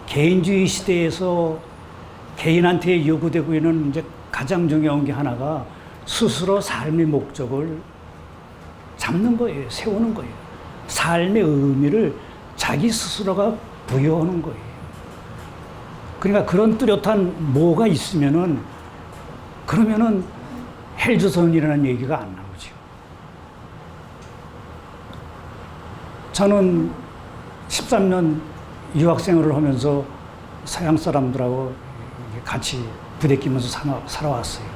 개인주의 시대에서 개인한테 요구되고 있는 이제 가장 중요한 게 하나가 스스로 삶의 목적을 잡는 거예요. 세우는 거예요. 삶의 의미를 자기 스스로가 부여하는 거예요. 그러니까 그런 뚜렷한 뭐가 있으면은 그러면은 헬조선이라는 얘기가 안 나오죠. 저는 13년 유학생활을 하면서 서양 사람들하고 같이 부대끼면서 살아왔어요.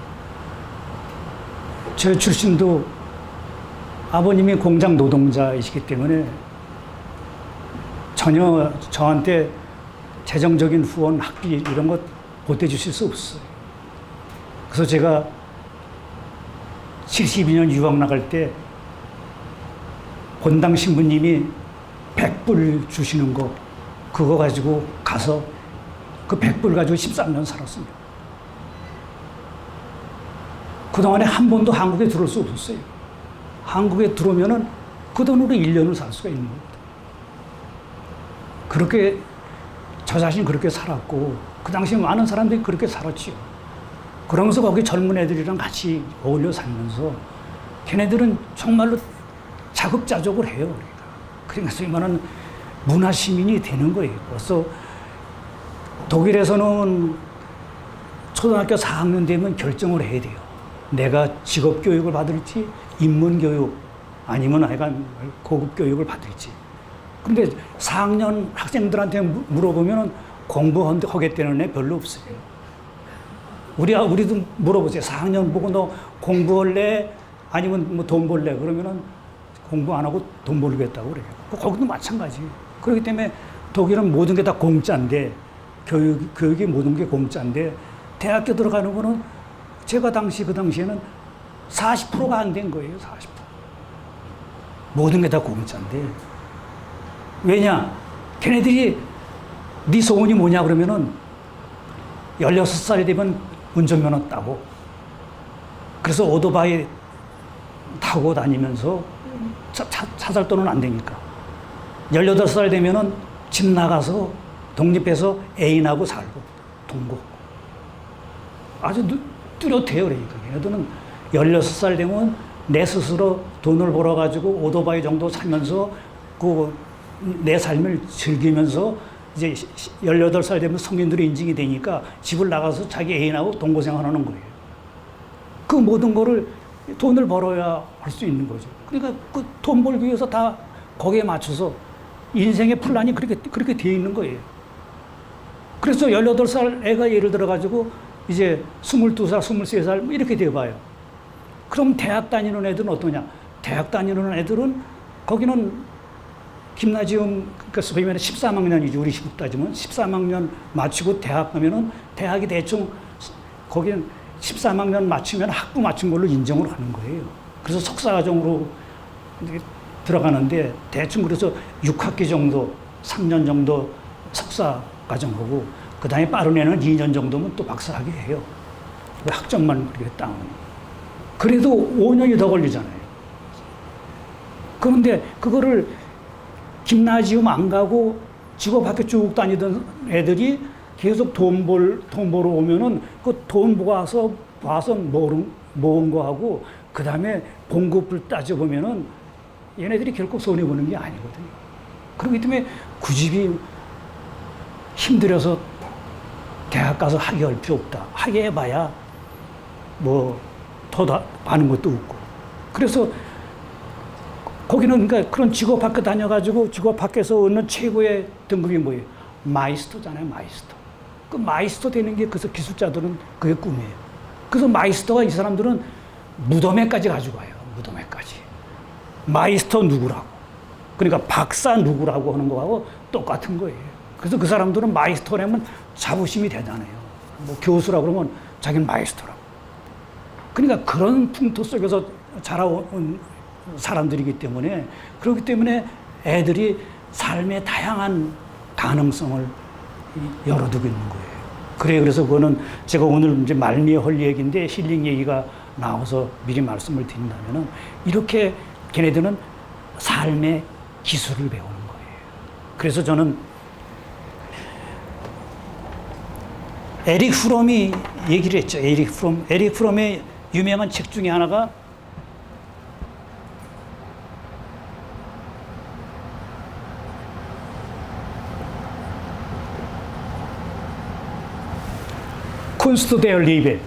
제 출신도 아버님이 공장 노동자이시기 때문에 전혀 저한테 재정적인 후원, 학비 이런 것 보태주실 수 없어요. 그래서 제가 72년 유학 나갈 때 본당 신부님이 100불 주시는 거 그거 가지고 가서 그 100불 가지고 13년 살았습니다. 그동안에 한 번도 한국에 들어올 수 없었어요. 한국에 들어오면은 그 돈으로 1년을 살 수가 있는 겁니다. 그렇게 저 자신 그렇게 살았고 그 당시에 많은 사람들이 그렇게 살았지요. 그러면서 거기 젊은 애들이랑 같이 어울려 살면서 걔네들은 정말로 자급자족을 해요. 그러니까 소위 말하는 문화 시민이 되는 거예요. 그래서 독일에서는 초등학교 4학년 되면 결정을 해야 돼요. 내가 직업 교육을 받을지 인문 교육 아니면 하여간 고급 교육을 받을지. 근데 4학년 학생들한테 물어보면 공부하겠다는 애 별로 없어요. 우리도 물어보세요. 4학년 보고 너 공부할래? 아니면 뭐 돈 벌래? 그러면은 공부 안 하고 돈 벌겠다고 그래요. 거기도 마찬가지. 그렇기 때문에 독일은 모든 게 다 공짜인데, 교육이 모든 게 공짜인데, 대학교 들어가는 거는 제가 그 당시에는 40%가 안 된 거예요. 40%. 모든 게 다 공짜인데. 왜냐? 걔네들이 네 소원이 뭐냐 그러면은 16살이 되면 운전면허 따고, 그래서 오토바이 타고 다니면서 차 살 돈은 안 되니까 18살 되면은 집 나가서 독립해서 애인하고 살고 동거. 아주 뚜렷해요. 그러니까 얘네들은 16살 되면 내 스스로 돈을 벌어가지고 오토바이 정도 사면서 내 삶을 즐기면서 이제 18살 되면 성인들이 인증이 되니까 집을 나가서 자기 애인하고 동거생활하는 거예요. 그 모든 거를 돈을 벌어야 할 수 있는 거죠. 그러니까 그 돈 벌기 위해서 다 거기에 맞춰서 인생의 플랜이 그렇게 되어 있는 거예요. 그래서 18살 애가 예를 들어가지고 이제 22살, 23살 이렇게 되어봐요. 그럼 대학 다니는 애들은 어떠냐? 대학 다니는 애들은 거기는 김나지움, 그러니까 소위 말해 13학년이죠. 우리 시국 따지면 13학년 마치고 대학 가면은 대학이 대충 거기는 13학년 마치면 학부 마친 걸로 인정을 하는 거예요. 그래서 석사과정으로 들어가는데 대충 그래서 6학기 정도, 3년 정도 석사과정하고 그 다음에 빠른 애는 2년 정도면 또 박사학위 해요. 학점만 그렇게 따면. 그래도 5년이 더 걸리잖아요. 그런데 그거를 김나지움 안 가고 직업학교 쭉 다니던 애들이 계속 돈 벌어 오면은 그 돈 모아서 모은 거하고 그 다음에 봉급을 따져보면은 얘네들이 결코 손해보는 게 아니거든요. 그렇기 때문에 그 집이 힘들어서 대학 가서 하게 할 필요 없다. 하게 해봐야 뭐 더 많은 것도 없고. 그래서 거기는 그러니까 그런 직업학교 다녀가지고 직업학교에서 얻는 최고의 등급이 뭐예요? 마이스터잖아요, 마이스터. 그 마이스터 되는 게 그래서 기술자들은 그게 꿈이에요. 그래서 마이스터가 이 사람들은 무덤에까지 가지고 가요. 무덤에까지. 마이스터 누구라고. 그러니까 박사 누구라고 하는 거하고 똑같은 거예요. 그래서 그 사람들은 마이스터라면 자부심이 대단해요. 뭐 교수라고 그러면 자기는 마이스터라고. 그러니까 그런 풍토 속에서 자라온 사람들이기 때문에 그렇기 때문에 애들이 삶의 다양한 가능성을 열어두고 있는 거예요. 그래서 그거는 제가 오늘 이제 말미에 할 얘기인데 힐링 얘기가 나와서 미리 말씀을 드린다면은 이렇게 걔네들은 삶의 기술을 배우는 거예요. 그래서 저는 에릭 프롬이 얘기를 했죠. 에릭 프롬. 에릭 프롬의 유명한 책 중에 하나가 쿤스트 데어 리베,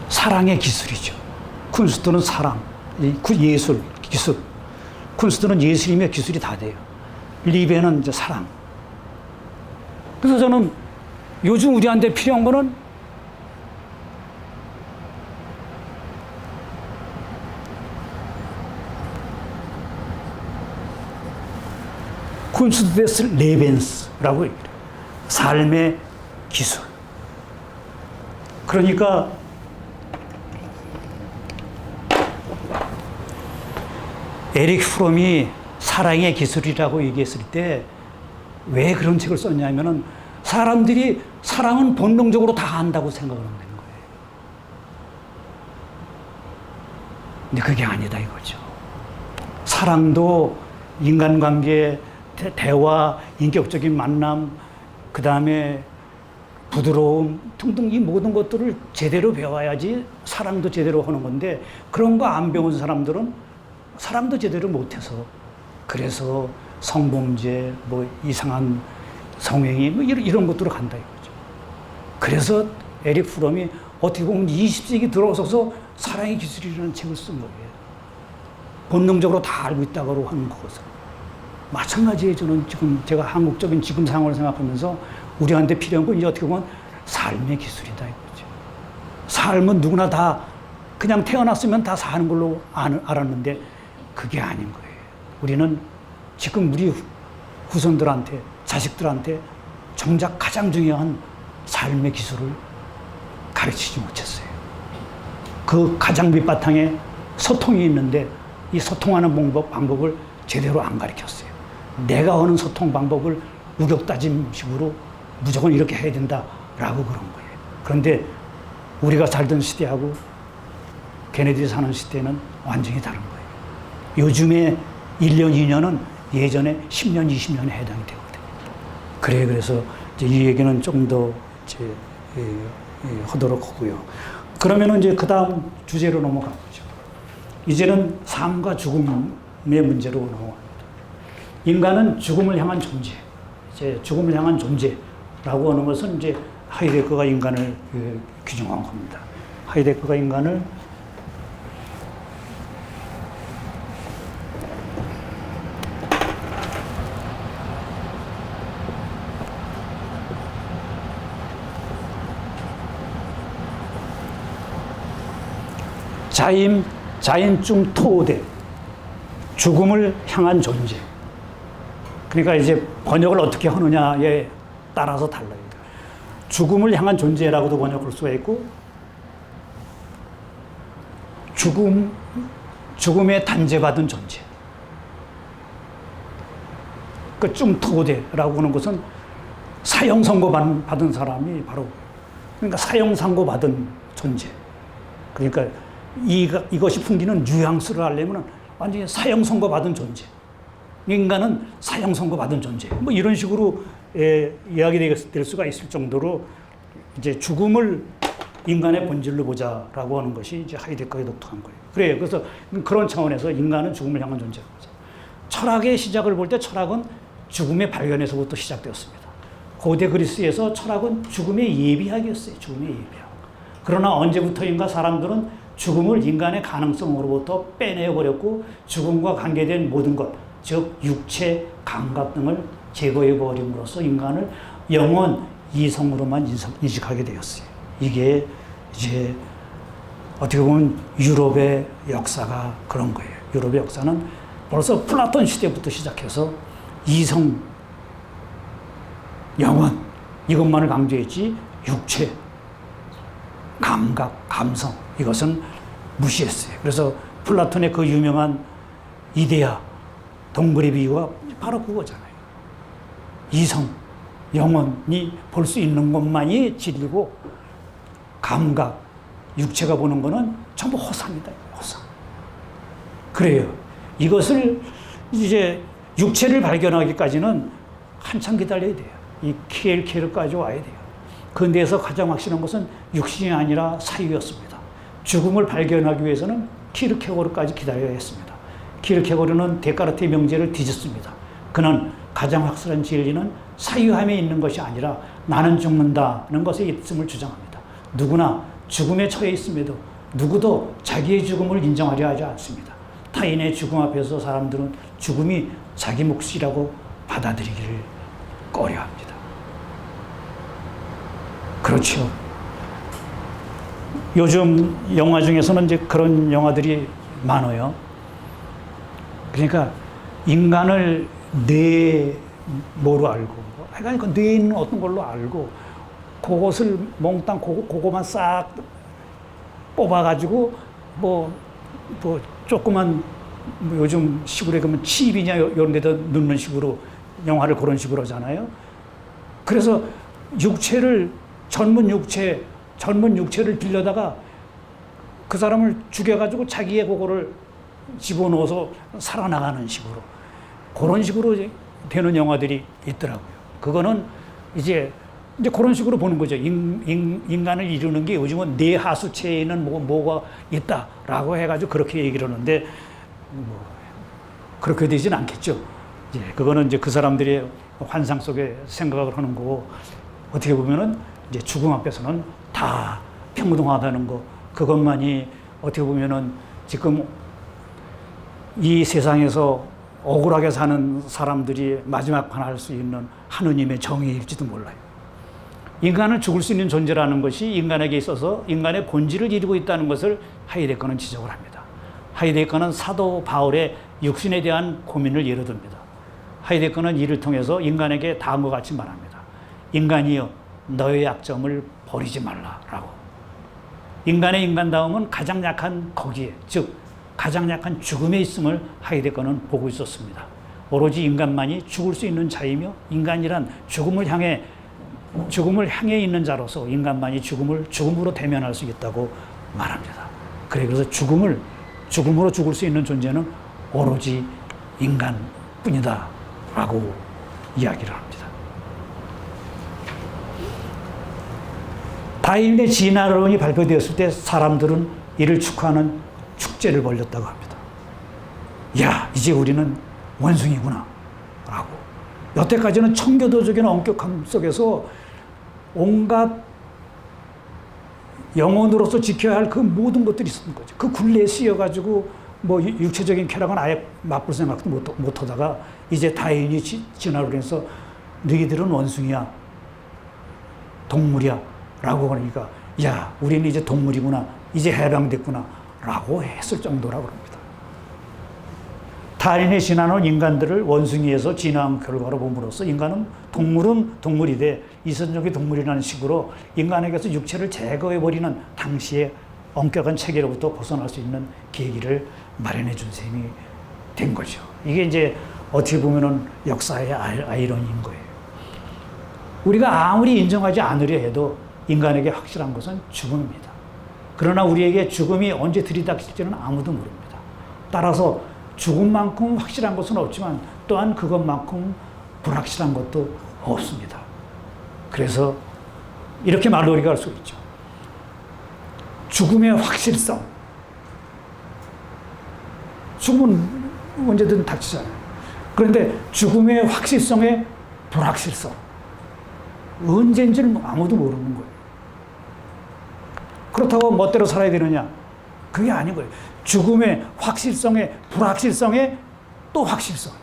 사랑의 기술이죠. 쿤스트는 사랑, 예술, 기술. 쿤스트는 예술이며 기술이 다 돼요. 리베는 이제 사랑. 그래서 저는 요즘 우리한테 필요한 거는 쿤스트 데스 레벤스라고 얘기해요. 삶의 기술. 그러니까 에릭 프롬이 사랑의 기술이라고 얘기했을 때 왜 그런 책을 썼냐면은 사람들이 사랑은 본능적으로 다 한다고 생각을 하는 거예요. 근데 그게 아니다 이거죠. 사랑도 인간관계, 대화, 인격적인 만남, 그 다음에 부드러움 등등 이 모든 것들을 제대로 배워야지 사랑도 제대로 하는 건데 그런 거 안 배운 사람들은 사랑도 제대로 못해서 그래서 성범죄, 뭐 이상한 성행위 뭐 이런 것들로 간다 이거죠. 그래서 에릭 프롬이 어떻게 보면 20세기 들어서서 사랑의 기술이라는 책을 쓴 거예요. 본능적으로 다 알고 있다고 하는 것을. 마찬가지에 저는 지금 제가 한국적인 지금 상황을 생각하면서 우리한테 필요한 건 이제 어떻게 보면 삶의 기술이다 이거죠. 삶은 누구나 다 그냥 태어났으면 다 사는 걸로 알았는데 그게 아닌 거예요. 우리는 지금 우리 후손들한테, 자식들한테 정작 가장 중요한 삶의 기술을 가르치지 못했어요. 그 가장 밑바탕에 소통이 있는데 이 소통하는 방법을 제대로 안 가르쳤어요. 내가 하는 소통 방법을 우격다짐식으로 무조건 이렇게 해야 된다라고 그런 거예요. 그런데 우리가 살던 시대하고 걔네들이 사는 시대는 완전히 다른 거예요. 요즘에 1년, 2년은 예전에 10년, 20년에 해당이 되거든요. 그래서 이제 이 얘기는 조금 더 이제 하도록 하고요. 그러면은 이제 그 다음 주제로 넘어가 보죠. 이제는 삶과 죽음의 문제로 넘어갑니다. 인간은 죽음을 향한 존재, 이제 죽음을 향한 존재라고 하는 것은 이제 하이데거가 인간을 규정한 겁니다. 하이데거가 인간을 자인중 토대, 죽음을 향한 존재. 그러니까 이제 번역을 어떻게 하느냐에 따라서 달라요. 죽음을 향한 존재라고도 번역할 수가 있고, 죽음에 단죄받은 존재. 그 중토대라고 하는 것은 사형 선고 받은 사람이 바로, 그러니까 사형 선고 받은 존재. 그러니까 이것이 풍기는 뉘앙스를 하려면 완전히 사형 선고 받은 존재. 인간은 사형 선고 받은 존재. 뭐 이런 식으로 이야기될 수가 있을 정도로 이제 죽음을 인간의 본질로 보자라고 하는 것이 이제 하이데거의 독특한 거예요. 그래요. 그래서 그런 차원에서 인간은 죽음을 향한 존재라고 하죠. 철학의 시작을 볼 때 철학은 죽음의 발견에서부터 시작되었습니다. 고대 그리스에서 철학은 죽음의 예비학이었어요. 죽음의 예비학. 그러나 언제부터인가 사람들은 죽음을 인간의 가능성으로부터 빼내버렸고 죽음과 관계된 모든 것, 즉 육체, 감각 등을 제거해버림으로써 인간을 영원 이성으로만 인식하게 되었어요. 이게 이제 어떻게 보면 유럽의 역사가 그런 거예요. 유럽의 역사는 벌써 플라톤 시대부터 시작해서 이성, 영원 이것만을 강조했지 육체, 감각, 감성 이것은 무시했어요. 그래서 플라톤의 그 유명한 이데아, 동물의 비유가 바로 그거잖아요. 이성, 영혼이 볼 수 있는 것만이 진리고 감각, 육체가 보는 거는 전부 허상이다. 허상. 그래요. 이것을 이제 육체를 발견하기까지는 한참 기다려야 돼요. 이 키엘케르까지 와야 돼요. 근대에서 가장 확실한 것은 육신이 아니라 사유였습니다. 죽음을 발견하기 위해서는 키르케고르까지 기다려야 했습니다. 키르케고르는 데카르트의 명제를 뒤집습니다. 그는 가장 확실한 진리는 사유함에 있는 것이 아니라 나는 죽는다는 것에 있음을 주장합니다. 누구나 죽음에 처해 있음에도 누구도 자기의 죽음을 인정하려 하지 않습니다. 타인의 죽음 앞에서 사람들은 죽음이 자기 몫이라고 받아들이기를 꺼려합니다. 그렇죠. 요즘 영화 중에서는 이제 그런 영화들이 많아요. 그러니까 인간을 뭐로 알고, 그러니까 뇌에 있는 어떤 걸로 알고, 그것을 몽땅 그거만 싹 뽑아가지고 조그만 요즘 시골에 가면 칩이냐 이런 데다 넣는 식으로 영화를 그런 식으로 하잖아요. 그래서 젊은 육체를 빌려다가 그 사람을 죽여가지고 자기의 그거를 집어넣어서 살아나가는 식으로 그런 식으로 되는 영화들이 있더라고요. 그거는 이제 그런 식으로 보는 거죠. 인간을 이루는 게 요즘은 뇌하수체에는 뭐가 있다라고 해가지고 그렇게 얘기를 하는데 그렇게 되진 않겠죠. 이제 그거는 이제 그 사람들의 환상 속에 생각을 하는 거고, 어떻게 보면은 이제 죽음 앞에서는 다 평등하다는 거, 그것만이 어떻게 보면은 지금 이 세상에서 억울하게 사는 사람들이 마지막 판할 수 있는 하느님의 정의일지도 몰라요. 인간은 죽을 수 있는 존재라는 것이 인간에게 있어서 인간의 본질을 이루고 있다는 것을 하이데거는 지적을 합니다. 하이데거는 사도 바울의 육신에 대한 고민을 예로 듭니다. 하이데거는 이를 통해서 인간에게 다음과 같이 말합니다. 인간이여, 너의 약점을 버리지 말라라고. 인간의 인간다움은 가장 약한 거기에, 즉 가장 약한 죽음에 있음을 하이데거는 보고 있었습니다. 오로지 인간만이 죽을 수 있는 자이며, 인간이란 죽음을 향해 있는 자로서 인간만이 죽음으로 대면할 수 있다고 말합니다. 그래서 죽음으로 죽을 수 있는 존재는 오로지 인간뿐이다 라고 이야기를 합니다. 다윈의 진화론이 발표되었을 때 사람들은 이를 축하하는 축제를 벌였다고 합니다. 야, 이제 우리는 원숭이구나 라고. 여태까지는 청교도적인 엄격함 속에서 온갖 영혼으로서 지켜야 할 그 모든 것들이 있었던 거죠. 그 굴레에 씌여가지고 육체적인 쾌락은 아예 맛볼 생각도 못 하다가 이제 다윈이 진화를 해서 너희들은 원숭이야, 동물이야 라고 하니까, 야, 우리는 이제 동물이구나, 이제 해방됐구나 라고 했을 정도라고 합니다. 다윈의 진화는 인간들을 원숭이에서 진화한 결과로 봄으로써 인간은 동물이되 이선적인 동물이라는 식으로 인간에게서 육체를 제거해버리는 당시의 엄격한 체계로부터 벗어날 수 있는 계기를 마련해 준 셈이 된 거죠. 이게 이제 어떻게 보면은 역사의 아이러니인 거예요. 우리가 아무리 인정하지 않으려 해도 인간에게 확실한 것은 죽음입니다. 그러나 우리에게 죽음이 언제 들이닥칠지는 아무도 모릅니다. 따라서 죽음만큼 확실한 것은 없지만 또한 그것만큼 불확실한 것도 없습니다. 그래서 이렇게 말놀이가 할 수 있죠. 죽음의 확실성. 죽음은 언제든 닥치잖아요. 그런데 죽음의 확실성의 불확실성. 언제인지는 아무도 모르는 거예요. 그렇다고 멋대로 살아야 되느냐? 그게 아닌 거예요. 죽음의 확실성의 불확실성의 또 확실성.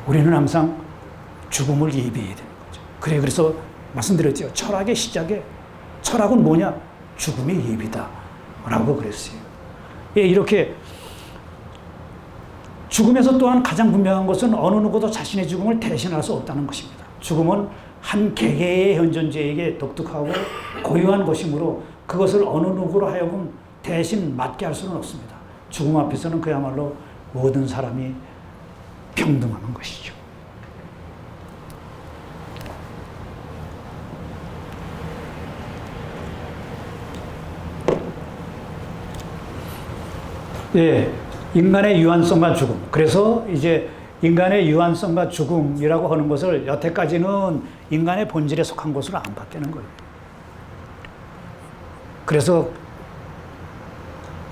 우리는 항상 죽음을 예비해야 되는 거죠. 그래서 말씀드렸죠. 철학의 시작에, 철학은 뭐냐? 죽음의 예비다 라고 그랬어요. 예, 이렇게 죽음에서 또한 가장 분명한 것은 어느 누구도 자신의 죽음을 대신할 수 없다는 것입니다. 죽음은 한 개개의 현존자에게 독특하고 고유한 것이므로 그것을 어느 누구로 하여금 대신 맡게 할 수는 없습니다. 죽음 앞에서는 그야말로 모든 사람이 평등한 것이죠. 예, 인간의 유한성과 죽음. 그래서 이제 인간의 유한성과 죽음이라고 하는 것을 여태까지는 인간의 본질에 속한 것으로 안 봤다는 거예요. 그래서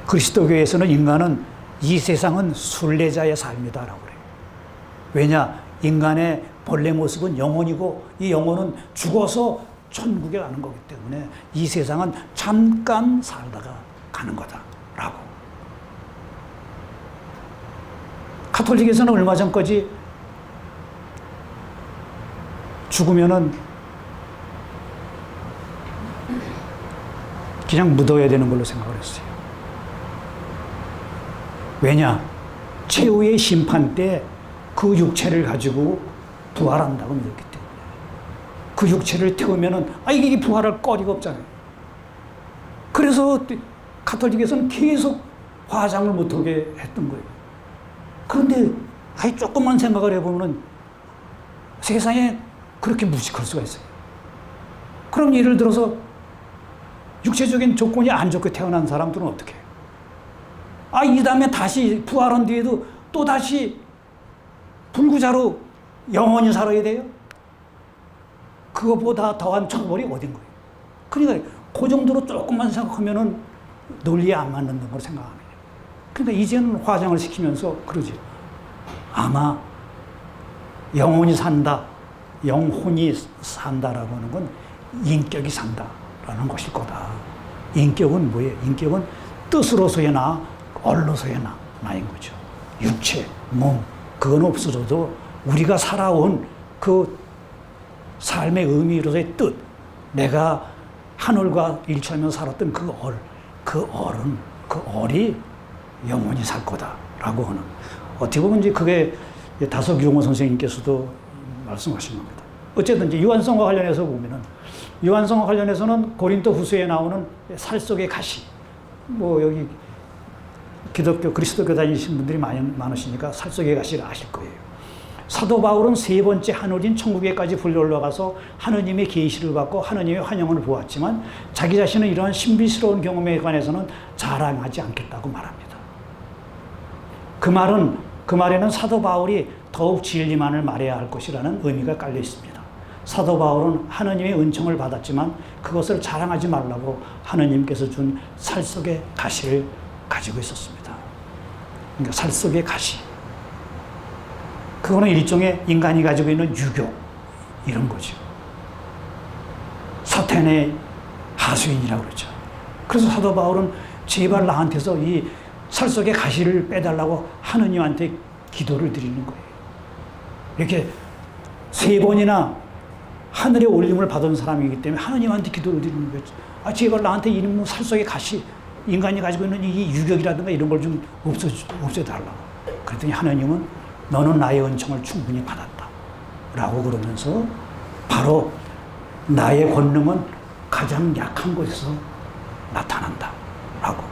그리스도교에서는 인간은 이 세상은 순례자의 삶이다라고 그래요. 왜냐? 인간의 본래 모습은 영혼이고 이 영혼은 죽어서 천국에 가는 거기 때문에 이 세상은 잠깐 살다가 가는 거다라고. 가톨릭에서는 얼마 전까지 죽으면은 그냥 묻어야 되는 걸로 생각을 했어요. 왜냐? 최후의 심판 때 그 육체를 가지고 부활한다고 믿었기 때문에. 그 육체를 태우면은, 이게 부활할 거리가 없잖아요. 그래서 가톨릭에서는 계속 화장을 못하게 했던 거예요. 그런데, 조금만 생각을 해보면 세상에 그렇게 무식할 수가 있어요. 그럼 예를 들어서 육체적인 조건이 안 좋게 태어난 사람들은 어떻게 해요? 이 다음에 다시 부활한 뒤에도 또 다시 불구자로 영원히 살아야 돼요? 그것보다 더한 처벌이 어딘 거예요? 그러니까 그 정도로 조금만 생각하면은 논리에 안 맞는 걸 생각합니다. 그러니까 이제는 화장을 시키면서 그러죠. 아마 영혼이 산다, 영혼이 산다라고 하는 건 인격이 산다라는 것일 거다. 인격은 뭐예요? 인격은 뜻으로서의 얼로서의 나인 거죠. 육체, 몸, 그건 없어져도 우리가 살아온 그 삶의 의미로서의 뜻, 내가 하늘과 일치하며 살았던 그 얼이 영원히 살 거다라고 하는. 어떻게 보면 이제 그게 다석유홍호 선생님께서도 말씀하신 겁니다. 어쨌든 이제 유한성과 관련해서 보면은, 유한성과 관련해서는 고린도 후서에 나오는 살 속의 가시, 여기 기독교, 그리스도교 다니신 분들이 많으시니까 살 속의 가시를 아실 거예요. 사도 바울은 세 번째 하늘인 천국에까지 불려 올라가서 하느님의 계시를 받고 하느님의 환영을 보았지만 자기 자신은 이러한 신비스러운 경험에 관해서는 자랑하지 않겠다고 말합니다. 그 말에는 사도 바울이 더욱 진리만을 말해야 할 것이라는 의미가 깔려 있습니다. 사도 바울은 하느님의 은총을 받았지만 그것을 자랑하지 말라고 하느님께서 준 살 속의 가시를 가지고 있었습니다. 그러니까 살 속의 가시. 그거는 일종의 인간이 가지고 있는 유교, 이런 거죠. 사탄의 하수인이라고 그러죠. 그래서 사도 바울은 제발 나한테서 이 살 속의 가시를 빼달라고 하느님한테 기도를 드리는 거예요. 이렇게 3번이나 하늘에 올림을 받은 사람이기 때문에 하느님한테 기도를 드리는 거죠. 제발 나한테 이놈 살 속의 가시, 인간이 가지고 있는 이 유격이라든가 이런 걸 좀 없애달라고. 그랬더니 하느님은 너는 나의 은총을 충분히 받았다 라고 그러면서 바로 나의 권능은 가장 약한 곳에서 나타난다 라고.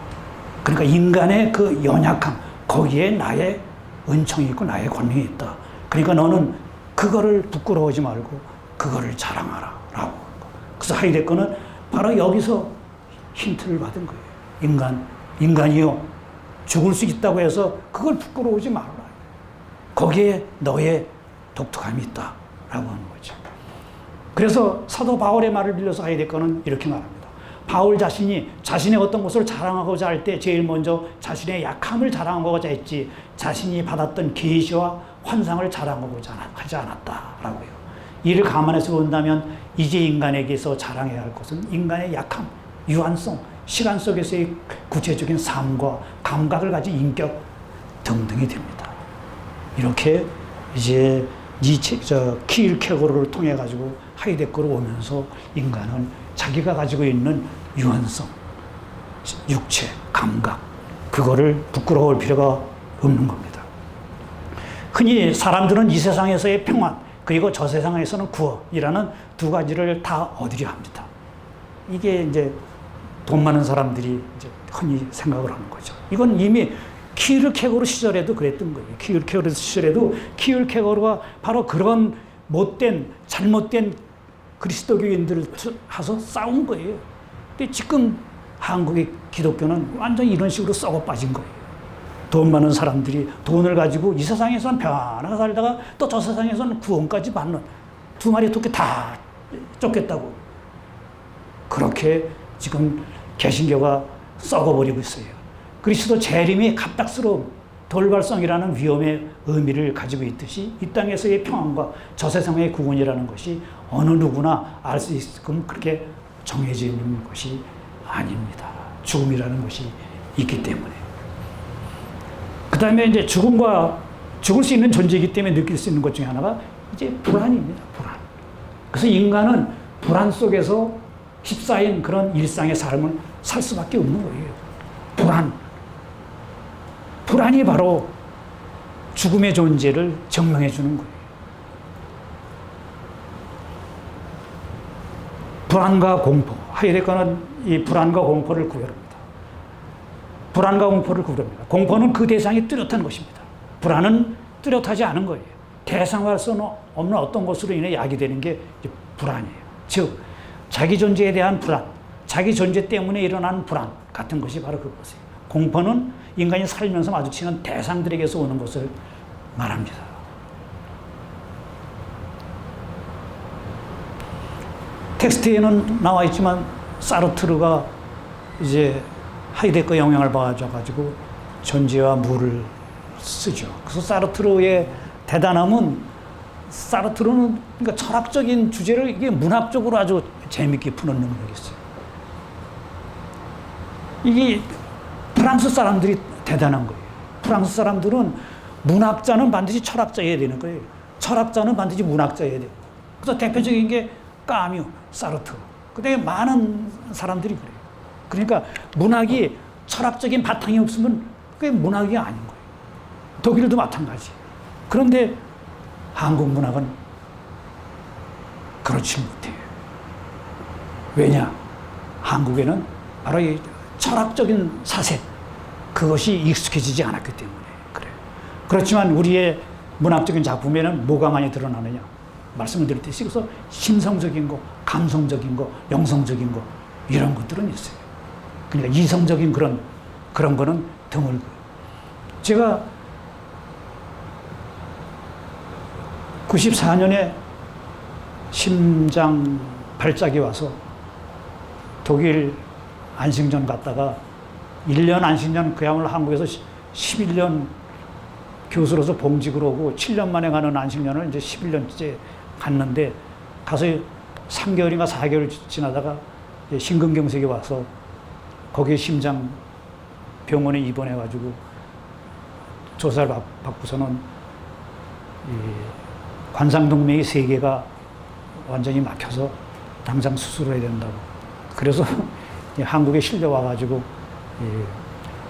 그러니까 인간의 그 연약함, 거기에 나의 은총이 있고 나의 권능이 있다. 그러니까 너는 그거를 부끄러워하지 말고 그거를 자랑하라 라고. 그래서 하이데거는 바로 여기서 힌트를 받은 거예요. 인간이요, 죽을 수 있다고 해서 그걸 부끄러워하지 말아라. 거기에 너의 독특함이 있다 라고 하는 거죠. 그래서 사도 바울의 말을 빌려서 하이데거는 이렇게 말합니다. 바울 자신이 자신의 어떤 것을 자랑하고자 할 때 제일 먼저 자신의 약함을 자랑하고자 했지 자신이 받았던 계시와 환상을 자랑하고자 하지 않았다라고요. 이를 감안해서 본다면 이제 인간에게서 자랑해야 할 것은 인간의 약함, 유한성, 시간 속에서의 구체적인 삶과 감각을 가진 인격 등등이 됩니다. 이렇게 이제 키르케고르를 통해 가지고 하이데거로 오면서 인간은 자기가 가지고 있는 유한성, 육체, 감각, 그거를 부끄러울 필요가 없는 겁니다. 흔히 사람들은 이 세상에서의 평안, 그리고 저 세상에서는 구원이라는 두 가지를 다 얻으려 합니다. 이게 이제 돈 많은 사람들이 이제 흔히 생각을 하는 거죠. 이건 이미 키르케고르 시절에도 그랬던 거예요. 키르케고르 시절에도 키르케고르가 바로 그런 잘못된 그리스도교인들을 하서 싸운 거예요. 근데 지금 한국의 기독교는 완전히 이런 식으로 썩어 빠진 거예요. 돈 많은 사람들이 돈을 가지고 이 세상에서는 편하게 살다가 또 저 세상에서는 구원까지 받는 두 마리 토끼 다 쫓겠다고. 그렇게 지금 개신교가 썩어버리고 있어요. 그리스도 재림이 갑작스러운 돌발성이라는 위험의 의미를 가지고 있듯이 이 땅에서의 평안과 저 세상의 구원이라는 것이 어느 누구나 알 수 있게끔 그렇게 정해져 있는 것이 아닙니다. 죽음이라는 것이 있기 때문에. 그 다음에 이제 죽을 수 있는 존재이기 때문에 느낄 수 있는 것 중에 하나가 이제 불안입니다. 불안. 그래서 인간은 불안 속에서 휩싸인 그런 일상의 삶을 살 수밖에 없는 거예요. 불안. 불안이 바로 죽음의 존재를 증명해 주는 거예요. 불안과 공포. 하이데거는 이 불안과 공포를 구별합니다. 불안과 공포를 구별합니다. 공포는 그 대상이 뚜렷한 것입니다. 불안은 뚜렷하지 않은 거예요. 대상화할 수 없는 어떤 것으로 인해 야기되는 게 불안이에요. 즉, 자기 존재에 대한 불안, 자기 존재 때문에 일어나는 불안 같은 것이 바로 그것이에요. 공포는 인간이 살면서 마주치는 대상들에게서 오는 것을 말합니다. 텍스트에는 나와 있지만 사르트르가 이제 하이데거 영향을 받아가지고 존재와 무를 쓰죠. 그래서 사르트르의 대단함은 사르트르는 그러니까 철학적인 주제를 이게 문학적으로 아주 재밌게 푸는 능력이 있어요. 이게 프랑스 사람들이 대단한 거예요. 프랑스 사람들은 문학자는 반드시 철학자여야 되는 거예요. 철학자는 반드시 문학자여야 돼요. 그래서 대표적인 게 까뮤, 사르트르. 그때 많은 사람들이 그래요. 그러니까 문학이 철학적인 바탕이 없으면 그게 문학이 아닌 거예요. 독일도 마찬가지. 그런데 한국 문학은 그렇지 못해요. 왜냐? 한국에는 바로 이 철학적인 사색, 그것이 익숙해지지 않았기 때문에 그래요. 그렇지만 우리의 문학적인 작품에는 뭐가 많이 드러나느냐? 말씀을 드렸듯이 그래서 심성적인 거, 감성적인 거, 영성적인 거 이런 것들은 있어요. 그러니까 이성적인 그런 거는 드물고요. 제가 94년에 심장 발작이 와서 독일 안식년 갔다가 1년 안식년 그야말로 한국에서 11년 교수로서 봉직을 오고 7년 만에 가는 안식년을 이제 11년째 갔는데 가서 3개월인가 4개월 지나다가 심근경색이 와서 거기에 심장 병원에 입원해가지고 조사를 받고서는 관상동맥이 3개가 완전히 막혀서 당장 수술을 해야 된다고. 그래서 한국에 실려와가지고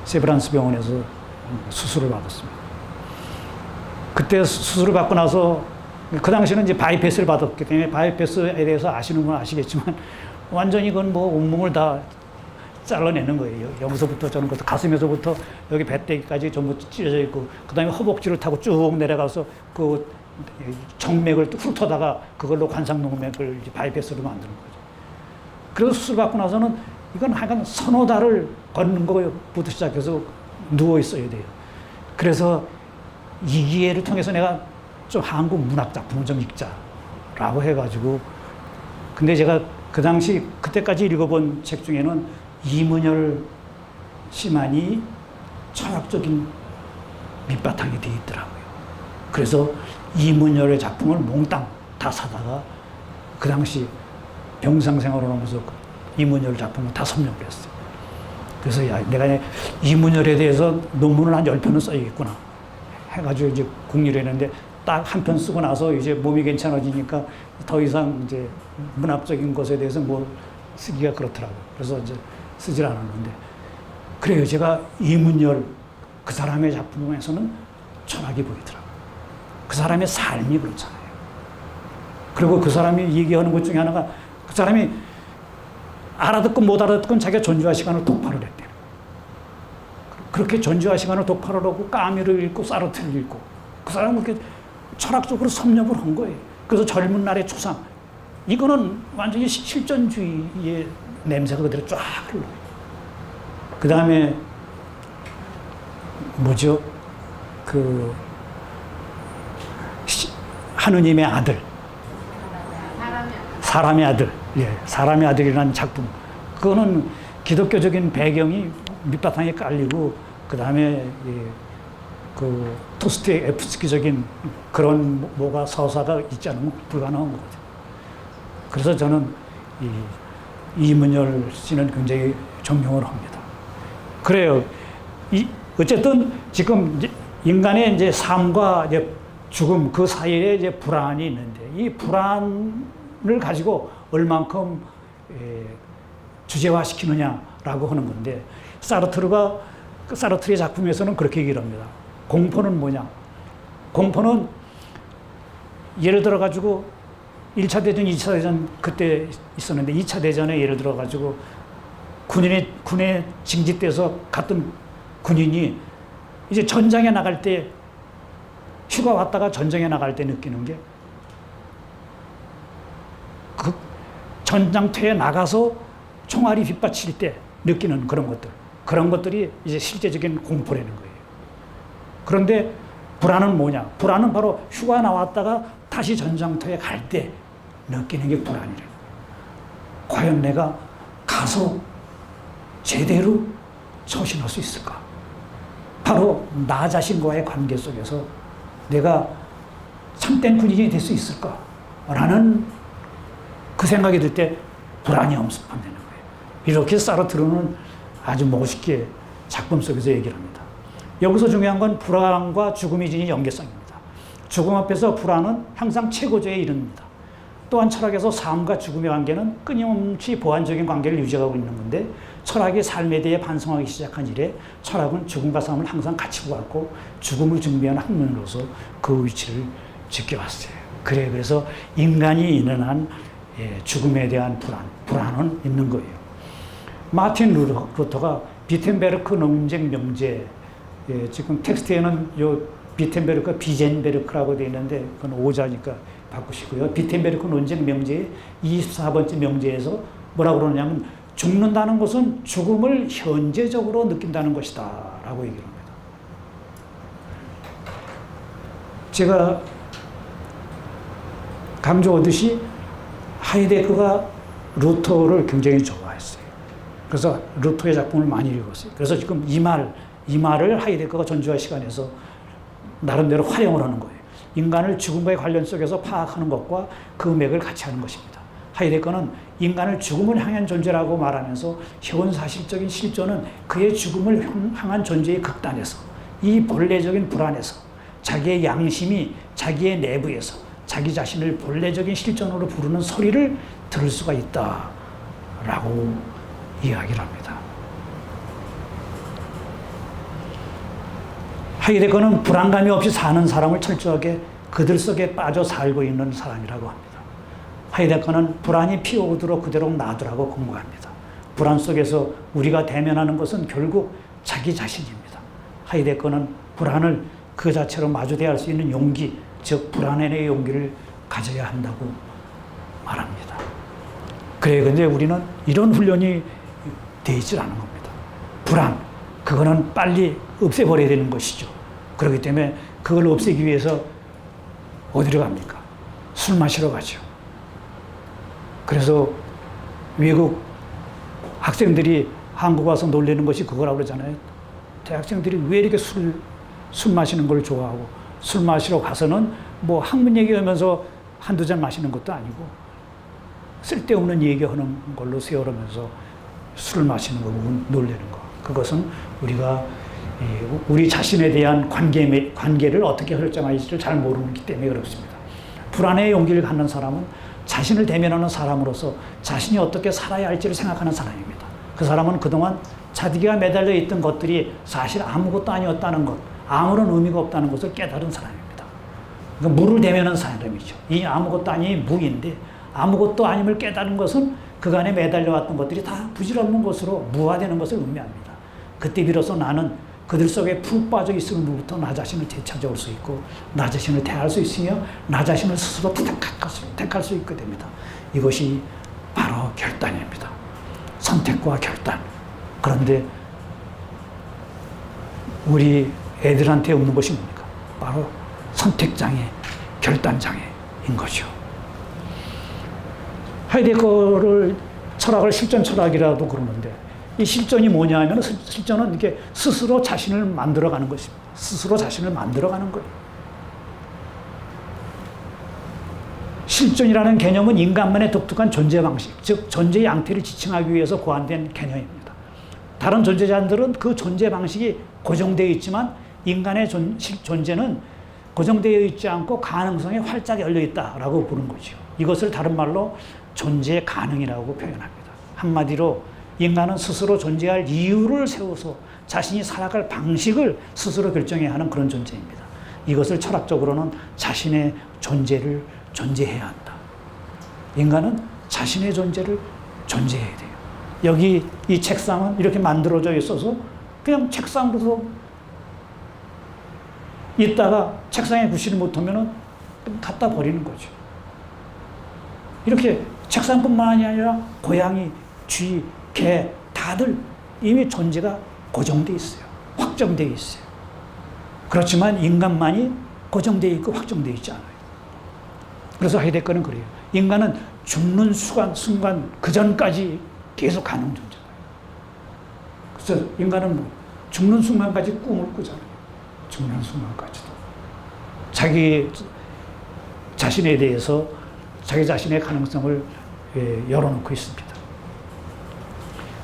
세브란스 병원에서 수술을 받았습니다. 그때 수술을 받고 나서 그 당시에는 이제 바이패스를 받았기 때문에 바이패스에 대해서 아시는 분 아시겠지만 완전히 그건 뭐 온몸을 다 잘라내는 거예요. 여기서부터 저는 가슴에서부터 여기 배때기까지 전부 찢어져 있고 그 다음에 허벅지를 타고 쭉 내려가서 그 정맥을 훑어다가 그걸로 관상동맥을 이제 바이패스로 만드는 거죠. 그래서 수술 받고 나서는 이건 하여간 서너 달을 걷는 것부터 시작해서 누워 있어야 돼요. 그래서 이 기회를 통해서 내가 좀 한국 문학 작품을 좀 읽자라고 해가지고 근데 제가 그 당시 그때까지 읽어본 책 중에는 이문열 씨만이 철학적인 밑바탕이 되어 있더라고요. 그래서 이문열의 작품을 몽땅 다 사다가 그 당시 병상생활을 하면서 이문열 작품을 다 섭렵을 했어요. 그래서 야, 내가 이문열에 대해서 논문을 한 10편은 써야겠구나 해가지고 이제 국리를 했는데 딱 한 편 쓰고 나서 이제 몸이 괜찮아지니까 더 이상 이제 문학적인 것에 대해서 뭐 쓰기가 그렇더라고요. 그래서 이제 쓰질 않았는데 그래요. 제가 이문열 그 사람의 작품에서는 철학이 보이더라고요. 그 사람의 삶이 그렇잖아요. 그리고 그 사람이 얘기하는 것 중에 하나가 그 사람이 알아듣건 못 알아듣건 자기가 존재와 시간을 독파를 했대요. 그렇게 존재와 시간을 독파를 하고 까미를 읽고 사르트를 읽고 그 사람은 그렇게 철학적으로 섭렵을 한 거예요. 그래서 젊은 날의 초상 이거는 완전히 실존주의의 냄새가 그대로 쫙 흘러요. 그 다음에 뭐죠? 하느님의 아들. 사람의 아들. 예, 사람의 아들이라는 작품. 그거는 기독교적인 배경이 밑바탕에 깔리고, 그 다음에, 그 토스트의 에프스키적인 그런 뭐가 서사가 있지 않으면 불가능한 거거든요. 그래서 저는 이문열 씨는 굉장히 존경을 합니다. 그래요. 어쨌든 지금 인간의 이제 삶과 이제 죽음 그 사이에 이제 불안이 있는데, 이 불안을 가지고 얼만큼 주제화시키느냐라고 하는 건데, 사르트르의 작품에서는 그렇게 얘기를 합니다. 공포는 뭐냐? 공포는 예를 들어 가지고 1차 대전, 2차 대전 그때 있었는데, 2차 대전에 예를 들어 가지고 군에 징집돼서 갔던 군인이 이제 전장에 나갈 때, 휴가 왔다가 전장에 나갈 때 느끼는 게, 그 전장터에 나가서 총알이 빗받칠 때 느끼는 그런 것들이 이제 실제적인 공포라는 거예요. 그런데 불안은 뭐냐? 불안은 바로 휴가 나왔다가 다시 전장터에 갈 때 느끼는 게 불안이래요. 과연 내가 가서 제대로 처신할 수 있을까? 바로 나 자신과의 관계 속에서 내가 참된 군인이 될 수 있을까? 라는 그 생각이 들 때 불안이 엄습한다는 거예요. 이렇게 사르트르는 아주 멋있게 작품 속에서 얘기를 합니다. 여기서 중요한 건 불안과 죽음이 지닌 연계성입니다. 죽음 앞에서 불안은 항상 최고조에 이릅니다. 또한 철학에서 삶과 죽음의 관계는 끊임없이 보완적인 관계를 유지하고 있는 건데, 철학이 삶에 대해 반성하기 시작한 이래 철학은 죽음과 삶을 항상 같이 보았고 죽음을 준비하는 학문으로서 그 위치를 지켜왔어요. 그래서 인간이 있는 한 죽음에 대한 불안은 있는 거예요. 마틴 루터가 비텐베르크 논쟁 명제, 지금 텍스트에는 요 비텐베르크 비젠베르크라고 되어 있는데 그건 오자니까 바꾸시고요. 비텐베르크 논쟁 명제의 24번째 명제에서 뭐라고 그러냐면, 죽는다는 것은 죽음을 현재적으로 느낀다는 것이다 라고 얘기를 합니다. 제가 강조하듯이 하이데거가 루터를 굉장히 좋아했어요. 그래서 루터의 작품을 많이 읽었어요. 그래서 지금 이 말을 하이데거가 전주화 시간에서 나름대로 활용을 하는 거예요. 인간을 죽음과의 관련 속에서 파악하는 것과 그 맥을 같이 하는 것입니다. 하이데거는 인간을 죽음을 향한 존재라고 말하면서 현사실적인 실존은 그의 죽음을 향한 존재의 극단에서, 이 본래적인 불안에서, 자기의 양심이 자기의 내부에서 자기 자신을 본래적인 실존으로 부르는 소리를 들을 수가 있다라고 이야기를 합니다. 하이데거는 불안감이 없이 사는 사람을 철저하게 그들 속에 빠져 살고 있는 사람이라고 합니다. 하이데거는 불안이 피어오도록 그대로 놔두라고 공부합니다. 불안 속에서 우리가 대면하는 것은 결국 자기 자신입니다. 하이데거는 불안을 그 자체로 마주 대할 수 있는 용기, 즉 불안의 용기를 가져야 한다고 말합니다. 근데 우리는 이런 훈련이 되어 있지 않은 겁니다. 불안, 그거는 빨리 없애버려야 되는 것이죠. 그렇기 때문에 그걸 없애기 위해서 어디로 갑니까? 술 마시러 가죠. 그래서 외국 학생들이 한국 와서 놀리는 것이 그거라고 그러잖아요. 대학생들이 왜 이렇게 술 마시는 걸 좋아하고, 술 마시러 가서는 뭐 학문 얘기하면서 한두 잔 마시는 것도 아니고 쓸데없는 얘기하는 걸로 세월하면서 술을 마시는 거 놀리는 거. 그것은 우리가 우리 자신에 대한 관계를 어떻게 설정할지를 잘 모르기 때문에 그렇습니다. 불안의 용기를 갖는 사람은 자신을 대면하는 사람으로서 자신이 어떻게 살아야 할지를 생각하는 사람입니다. 그 사람은 그동안 자기가 매달려 있던 것들이 사실 아무것도 아니었다는 것, 아무런 의미가 없다는 것을 깨달은 사람입니다. 그러니까 무를 대면하는 사람이죠. 이 아무것도 아닌 무인데, 아무것도 아님을 깨달은 것은 그간에 매달려왔던 것들이 다 부질없는 것으로 무화되는 것을 의미합니다. 그때 비로소 나는 그들 속에 푹 빠져 있음으로부터 나 자신을 되찾아올 수 있고, 나 자신을 대할 수 있으며, 나 자신을 스스로 택할 수 있게 됩니다. 이것이 바로 결단입니다. 선택과 결단. 그런데 우리 애들한테 없는 것이 뭡니까? 바로 선택장애, 결단장애인 거죠. 하이데거를 철학을 실전 철학이라도 그러는데 이 실전이 뭐냐 하면 실전은 이렇게 스스로 자신을 만들어가는 것입니다. 스스로 자신을 만들어가는 거예요. 실존이라는 개념은 인간만의 독특한 존재 방식, 즉 존재의 양태를 지칭하기 위해서 고안된 개념입니다. 다른 존재자들은 그 존재 방식이 고정되어 있지만 인간의 존재는 고정되어 있지 않고 가능성이 활짝 열려 있다라고 보는 거죠. 이것을 다른 말로 존재 가능이라고 표현합니다. 한마디로 인간은 스스로 존재할 이유를 세워서 자신이 살아갈 방식을 스스로 결정해야 하는 그런 존재입니다. 이것을 철학적으로는 자신의 존재를 존재해야 한다. 인간은 자신의 존재를 존재해야 돼요. 여기 이 책상은 이렇게 만들어져 있어서 그냥 책상으로서 있다가 책상에 구실을 못하면 갖다 버리는 거죠. 이렇게 책상뿐만이 아니라 고양이, 쥐, 개 다들 이미 존재가 고정되어 있어요. 확정되어 있어요. 그렇지만 인간만이 고정되어 있고 확정되어 있지 않아요. 그래서 하이데거는 그래요. 인간은 죽는 순간 그 전까지 계속 가는 존재예요. 그래서 인간은 뭐 죽는 순간까지 꿈을 꾸잖아요. 죽는 순간까지도. 자기 자신에 대해서 자기 자신의 가능성을 열어놓고 있습니다.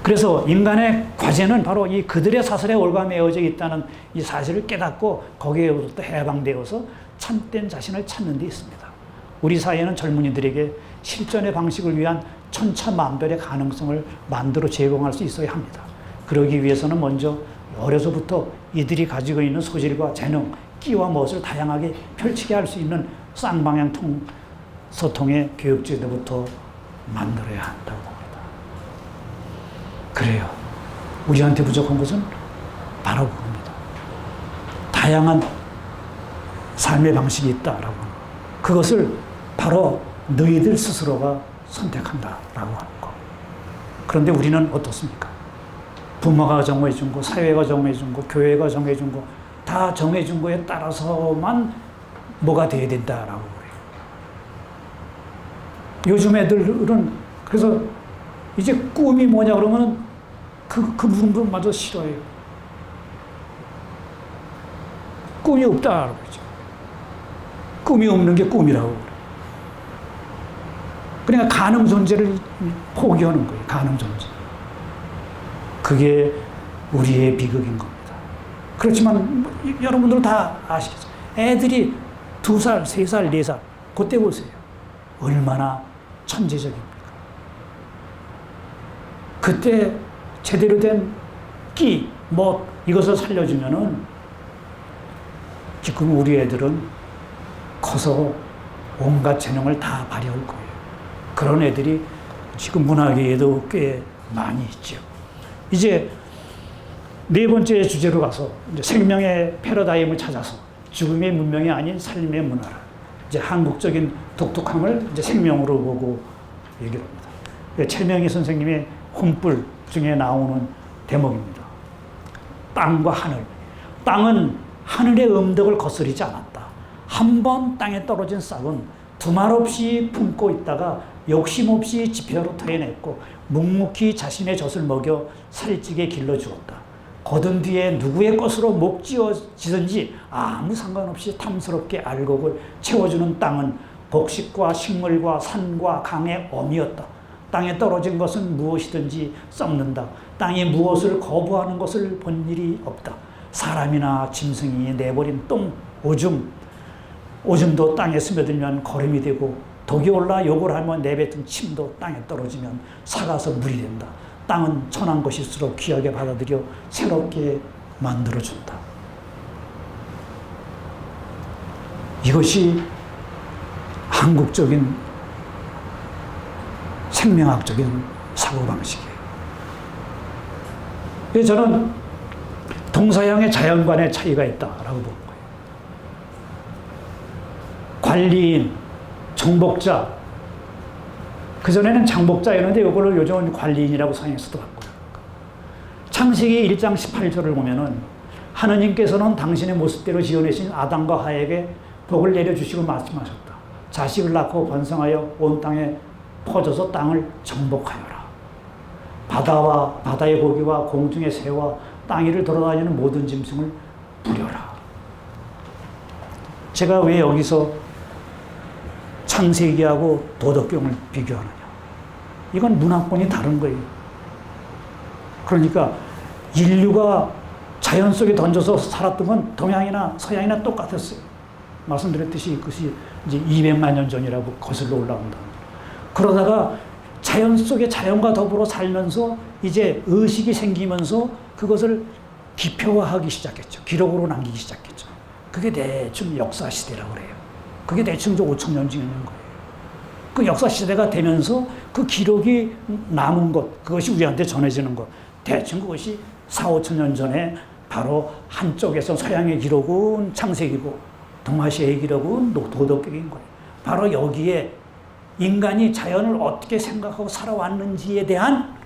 그래서 인간의 과제는 바로 이 그들의 사슬에 올가매어져 있다는 이 사실을 깨닫고 거기에부터 해방되어서 참된 자신을 찾는 데 있습니다. 우리 사회는 젊은이들에게 실전의 방식을 위한 천차만별의 가능성을 만들어 제공할 수 있어야 합니다. 그러기 위해서는 먼저 어려서부터 이들이 가지고 있는 소질과 재능, 끼와 멋을 다양하게 펼치게 할 수 있는 쌍방향 소통의 교육제도부터 만들어야 한다고 봅니다. 그래요. 우리한테 부족한 것은 바로 그겁니다. 다양한 삶의 방식이 있다라고. 그것을 바로 너희들 스스로가 선택한다라고 하는 거. 그런데 우리는 어떻습니까? 부모가 정해준 거, 사회가 정해준 거, 교회가 정해준 거, 다 정해준 거에 따라서만 뭐가 돼야 된다라고 그래요. 요즘 애들은 그래서 이제 꿈이 뭐냐 그러면 그 부분마저 싫어해요. 꿈이 없다라고 그러죠. 꿈이 없는 게 꿈이라고 그래요. 그러니까 가능 존재를 포기하는 거예요. 가능 존재. 그게 우리의 비극인 겁니다. 그렇지만 여러분들은 다 아시겠죠. 애들이 2살, 3살, 4살 그때 보세요. 얼마나 천재적입니까? 그때 제대로 된 끼, 멋 이것을 살려주면은 지금 우리 애들은 커서 온갖 재능을 다 발휘할 거예요. 그런 애들이 지금 문화계에도 꽤 많이 있죠. 이제 4번째 주제로 가서 이제 생명의 패러다임을 찾아서 죽음의 문명이 아닌 삶의 문화를 이제 한국적인 독특함을 이제 생명으로 보고 얘기를 합니다. 최명희 선생님의 혼불 중에 나오는 대목입니다. 땅과 하늘. 땅은 하늘의 음덕을 거스르지 않았다. 한 번 땅에 떨어진 싹은 두말 없이 품고 있다가 욕심 없이 지표로 토해냈고 묵묵히 자신의 젖을 먹여 살찌게 길러주었다. 거둔 뒤에 누구의 것으로 목 쥐어지든지 아무 상관없이 탐스럽게 알곡을 채워주는 땅은 곡식과 식물과 산과 강의 엄이었다. 땅에 떨어진 것은 무엇이든지 썩는다. 땅이 무엇을 거부하는 것을 본 일이 없다. 사람이나 짐승이 내버린 똥, 오줌도 땅에 스며들면 거름이 되고 독이 올라 욕을 하면 내뱉은 침도 땅에 떨어지면 삭아서 물이 된다. 땅은 천한 것일수록 귀하게 받아들여 새롭게 만들어준다. 이것이 한국적인 생명학적인 사고방식이에요. 저는 동서양의 자연관의 차이가 있다라고 보는 거예요. 관리인, 정복자, 그전에는 장복자였는데 이거를 요즘은 관리인이라고 성형에서도 바꿔요. 창세기 1장 18절을 보면은 하느님께서는 당신의 모습대로 지어내신 아담과 하에게 복을 내려주시고 말씀하셨다. 자식을 낳고 번성하여 온 땅에 퍼져서 땅을 정복하여라. 바다와 바다의 고기와 공중의 새와 땅 위를 돌아다니는 모든 짐승을 부려라. 제가 왜 여기서 창세기하고 도덕경을 비교하느냐. 이건 문화권이 다른 거예요. 그러니까 인류가 자연 속에 던져서 살았던 건 동양이나 서양이나 똑같았어요. 말씀드렸듯이 그것이 이제 200만 년 전이라고 거슬러 올라온다. 그러다가 자연 속에 자연과 더불어 살면서 이제 의식이 생기면서 그것을 기표화하기 시작했죠. 기록으로 남기기 시작했죠. 그게 대충 역사 시대라고 그래요. 그게 대충 5천 년 지난 거예요. 그 역사 시대가 되면서 그 기록이 남은 것, 그것이 우리한테 전해지는 것, 대충 그것이 4, 5천 년 전에 바로 한쪽에서 서양의 기록은 창세기고 동아시아의 기록은 도덕경인 거예요. 바로 여기에 인간이 자연을 어떻게 생각하고 살아왔는지에 대한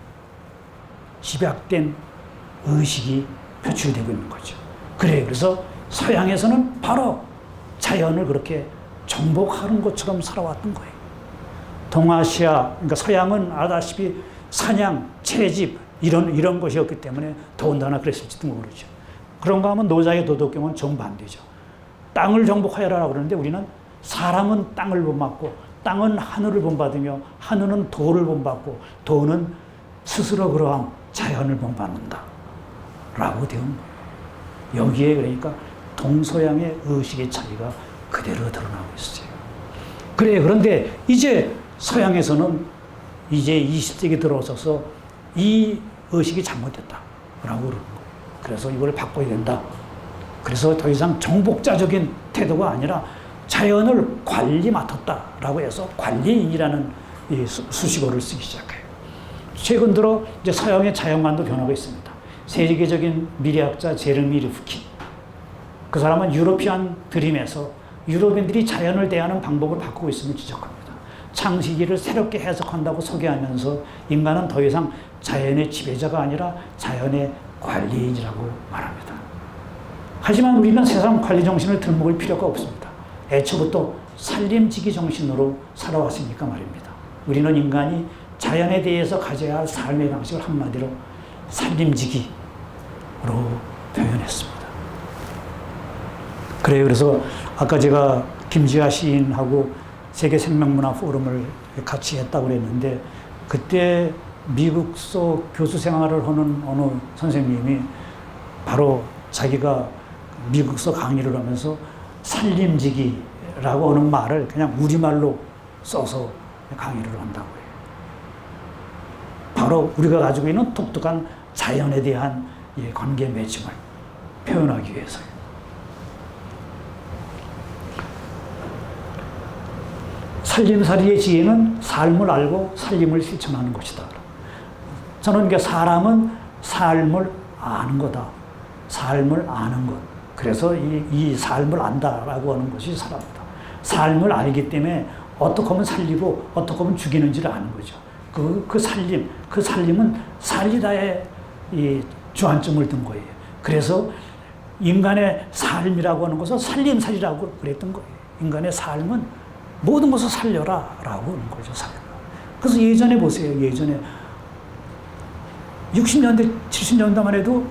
집약된 의식이 표출되고 있는 거죠. 그래서 서양에서는 바로 자연을 그렇게 정복하는 것처럼 살아왔던 거예요. 동아시아, 그러니까 서양은 알다시피 사냥, 채집 이런 것이었기 때문에 더군다나 그랬을지도 모르죠. 그런가 하면 노자의 도덕경은 정반대죠. 땅을 정복하여라 그러는데 우리는 사람은 땅을 본받고 땅은 하늘을 본받으며 하늘은 도를 본받고 도는 스스로 그러한 자연을 본받는다 라고 되어 있는 거예요. 여기에 그러니까 동서양의 의식의 차이가 그대로 드러나고 있어요. 그런데 이제 서양에서는 이제 20세기 들어서서 이 의식이 잘못됐다 라고 그러는 거예요. 그래서 이걸 바꿔야 된다. 그래서 더 이상 정복자적인 태도가 아니라 자연을 관리 맡았다라고 해서 관리인이라는 이 수식어를 쓰기 시작해요. 최근 들어 이제 서양의 자연관도 변하고 있습니다. 세계적인 미래학자 제르미 리프킨. 그 사람은 유러피안 드림에서 유럽인들이 자연을 대하는 방법을 바꾸고 있음을 지적합니다. 창세기를 새롭게 해석한다고 소개하면서 인간은 더 이상 자연의 지배자가 아니라 자연의 관리인이라고 말합니다. 하지만 우리는 세상 관리 정신을 들먹을 필요가 없습니다. 애초부터 살림지기 정신으로 살아왔으니까 말입니다. 우리는 인간이 자연에 대해서 가져야 할 삶의 방식을 한마디로 살림지기로 표현했습니다. 그래서 아까 제가 김지아 시인하고 세계생명문화 포럼을 같이 했다고 그랬는데 그때 미국서 교수 생활을 하는 어느 선생님이 바로 자기가 미국서 강의를 하면서 살림지기라고 하는 말을 그냥 우리말로 써서 강의를 한다고 해요. 바로 우리가 가지고 있는 독특한 자연에 대한 관계 맺음을 표현하기 위해서요. 살림살이의 지혜는 삶을 알고 살림을 실천하는 것이다. 저는 그러니까 사람은 삶을 아는 거다. 삶을 아는 것. 그래서 이 삶을 안다라고 하는 것이 사람이다. 삶을 알기 때문에 어떻게 하면 살리고 어떻게 하면 죽이는지를 아는 거죠. 그 살림은 살리다의 이 주안점을 둔 거예요. 그래서 인간의 삶이라고 하는 것은 살림살이라고 그랬던 거예요. 인간의 삶은 모든 것을 살려라 라고 하는 거죠. 그래서 예전에 보세요. 예전에 60년대, 70년대만 해도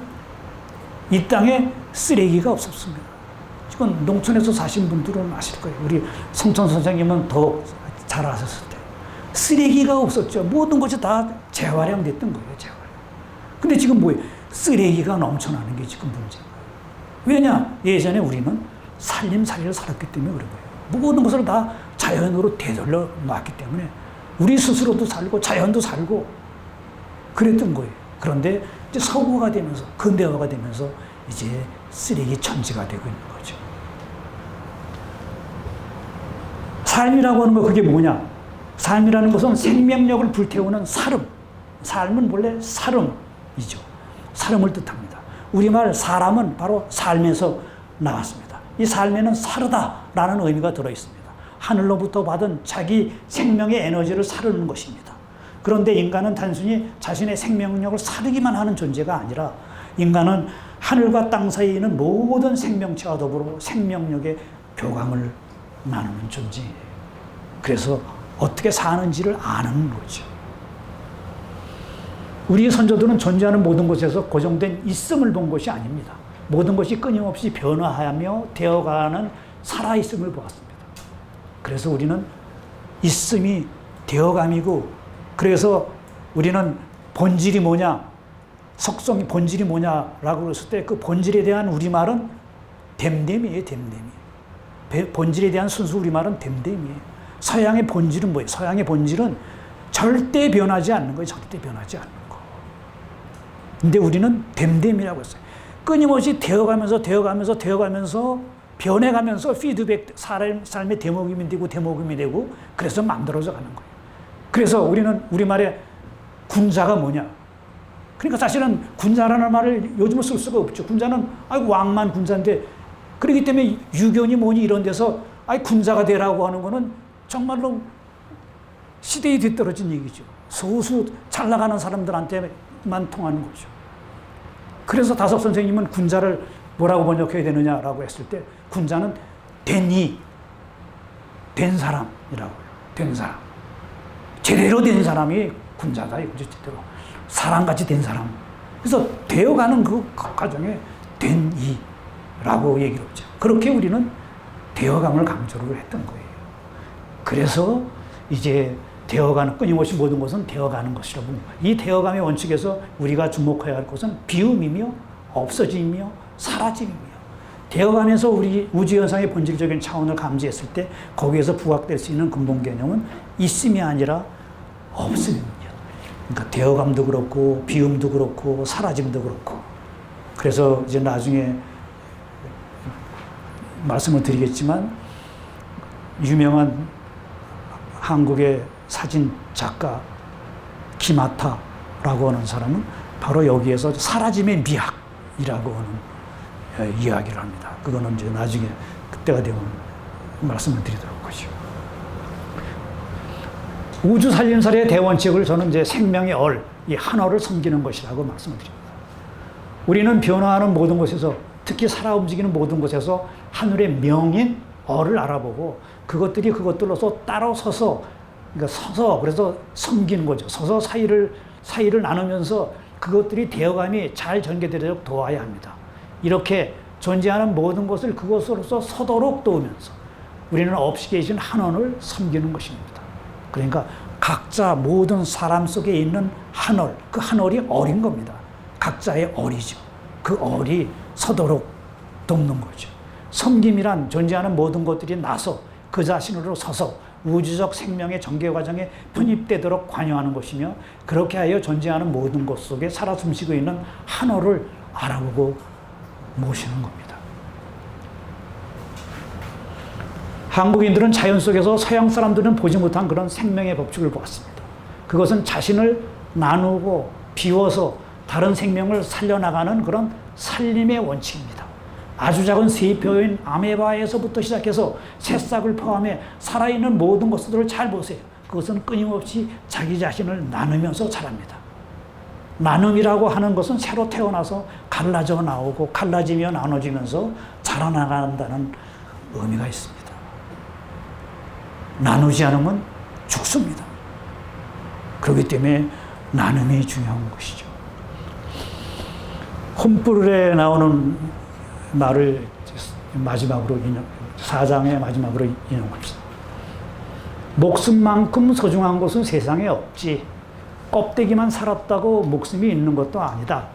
이 땅에 쓰레기가 없었습니다. 지금 농촌에서 사신 분들은 아실 거예요. 우리 성천 선생님은 더 잘 아셨을 때. 쓰레기가 없었죠. 모든 것이 다 재활용됐던 거예요. 재활용. 근데 지금 뭐예요? 쓰레기가 넘쳐나는 게 지금 문제예요. 왜냐? 예전에 우리는 살림살이를 살았기 때문에 그런 거예요. 모든 것을 다 자연으로 되돌려 놨기 때문에 우리 스스로도 살고 자연도 살고 그랬던 거예요. 그런데 이제 서구가 되면서 근대화가 되면서 이제 쓰레기 천지가 되고 있는 거죠. 삶이라고 하는 거 그게 뭐냐? 삶이라는 것은 생명력을 불태우는 사름. 삶은 원래 사름이죠. 사름을 뜻합니다. 우리말 사람은 바로 삶에서 나왔습니다. 이 삶에는 사르다라는 의미가 들어있습니다. 하늘로부터 받은 자기 생명의 에너지를 사르는 것입니다. 그런데 인간은 단순히 자신의 생명력을 사르기만 하는 존재가 아니라 인간은 하늘과 땅 사이에 있는 모든 생명체와 더불어 생명력의 교감을 나누는 존재예요. 그래서 어떻게 사는지를 아는 거죠. 우리 선조들은 존재하는 모든 곳에서 고정된 있음을 본 것이 아닙니다. 모든 것이 끊임없이 변화하며 되어가는 살아있음을 보았습니다. 그래서 우리는 있음이 되어감이고, 그래서 우리는 본질이 뭐냐, 속성이 본질이 뭐냐라고 했을 때 그 본질에 대한 우리말은 됨됨이에요. 됨됨이. 본질에 대한 순수 우리말은 됨됨이에요. 서양의 본질은 뭐예요? 서양의 본질은 절대 변하지 않는 거예요. 절대 변하지 않는 거. 근데 우리는 됨됨이라고 했어요. 끊임없이 되어가면서 변해가면서 피드백, 삶의 대목임이 되고 그래서 만들어져 가는 거예요. 그래서 우리는 우리말에 군자가 뭐냐? 그러니까 사실은 군자라는 말을 요즘은 쓸 수가 없죠. 군자는 왕만 군자인데, 그렇기 때문에 유견이 뭐니 이런 데서 군자가 되라고 하는 거는 정말로 시대에 뒤떨어진 얘기죠. 소수 잘 나가는 사람들한테만 통하는 거죠. 그래서 다섯 선생님은 군자를 뭐라고 번역해야 되느냐라고 했을 때 군자는 된 사람이라고요. 된 사람. 제대로 된 사람이 군자다 이거죠. 제대로. 사람같이 된 사람. 그래서 되어가는 그 과정에 된 이라고 얘기를 하죠. 그렇게 우리는 되어감을 강조를 했던 거예요. 그래서 이제 되어가는, 끊임없이 모든 것은 되어가는 것이라고. 이 되어감의 원칙에서 우리가 주목해야 할 것은 비움이며 없어짐이며 사라짐이며, 되어가면서 우리 우주현상의 본질적인 차원을 감지했을 때 거기에서 부각될 수 있는 근본 개념은 있음이 아니라 없음입니다. 그러니까 되어감도 그렇고 비움도 그렇고 사라짐도 그렇고. 그래서 이제 나중에 말씀을 드리겠지만 유명한 한국의 사진 작가 기마타라고 하는 사람은 바로 여기에서 사라짐의 미학이라고 하는 이야기를 합니다. 그거는 이제 나중에 그때가 되면 말씀을 드리도록 하죠. 우주 살림살이의 대원칙을 저는 이제 생명의 이 한어를 섬기는 것이라고 말씀을 드립니다. 우리는 변화하는 모든 곳에서, 특히 살아 움직이는 모든 곳에서 하늘의 명인 어를 알아보고 그것들이 그것들로서 따로 서서, 그러니까 그래서 섬기는 거죠. 서서 사이를 나누면서 그것들이 되어감이 잘 전개되도록 도와야 합니다. 이렇게 존재하는 모든 것을 그것으로서 서도록 도우면서 우리는 없이 계신 한원을 섬기는 것입니다. 그러니까 각자 모든 사람 속에 있는 한월, 그 한월이 어린 겁니다. 각자의 어리죠. 그 어리 서도록 돕는 거죠. 섬김이란 존재하는 모든 것들이 나서 그 자신으로 서서 우주적 생명의 전개 과정에 편입되도록 관여하는 것이며, 그렇게 하여 존재하는 모든 것 속에 살아 숨쉬고 있는 한어를 알아보고 모시는 겁니다. 한국인들은 자연 속에서 서양 사람들은 보지 못한 그런 생명의 법칙을 보았습니다. 그것은 자신을 나누고 비워서 다른 생명을 살려나가는 그런 살림의 원칙입니다. 아주 작은 세포인 아메바에서부터 시작해서 새싹을 포함해 살아있는 모든 것들을 잘 보세요. 그것은 끊임없이 자기 자신을 나누면서 자랍니다. 나눔이라고 하는 것은 새로 태어나서 갈라져 나오고 갈라지며 나눠지면서 자라나간다는 의미가 있습니다. 나누지 않으면 죽습니다. 그렇기 때문에 나눔이 중요한 것이죠. 홈불에 나오는 말을 마지막으로 4장의 마지막으로 인용합니다. 목숨만큼 소중한 것은 세상에 없지. 껍데기만 살았다고 목숨이 있는 것도 아니다.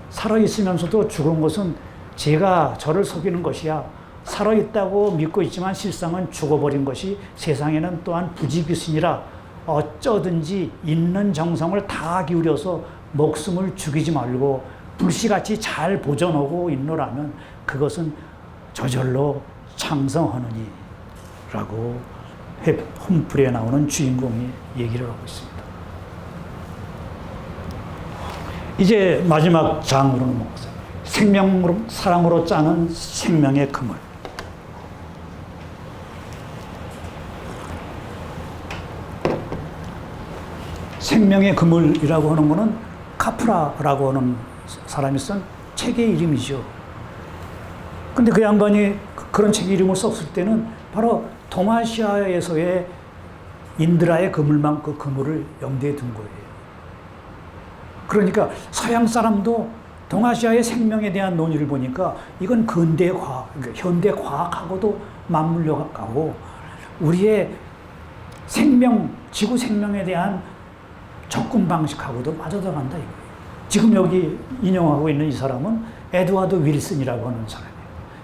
살아있으면서도 죽은 것은 제가 저를 속이는 것이야. 살아있다고 믿고 있지만 실상은 죽어버린 것이 세상에는 또한 부지기순이라 어쩌든지 있는 정성을 다 기울여서 목숨을 죽이지 말고 불씨같이 잘 보존하고 있노라면 그것은 저절로 창성하느니 라고 홈플에 나오는 주인공이 얘기를 하고 있습니다. 이제 마지막 장으로 넘어가서 생명으로, 사랑으로 짜는 생명의 그물. 생명의 그물이라고 하는 것은 카프라라고 하는 사람이 쓴 책의 이름이죠. 근데 그 양반이 그런 책의 이름을 썼을 때는 바로 동아시아에서의 인드라의 그물망, 그 그물을 염두에 둔 거예요. 그러니까 서양 사람도 동아시아의 생명에 대한 논의를 보니까 이건 근대 과학, 현대 과학하고도 맞물려 가고 우리의 생명, 지구 생명에 대한 접근 방식하고도 맞아들어간다 이거예요. 지금 여기 인용하고 있는 이 사람은 에드워드 윌슨이라고 하는 사람이에요.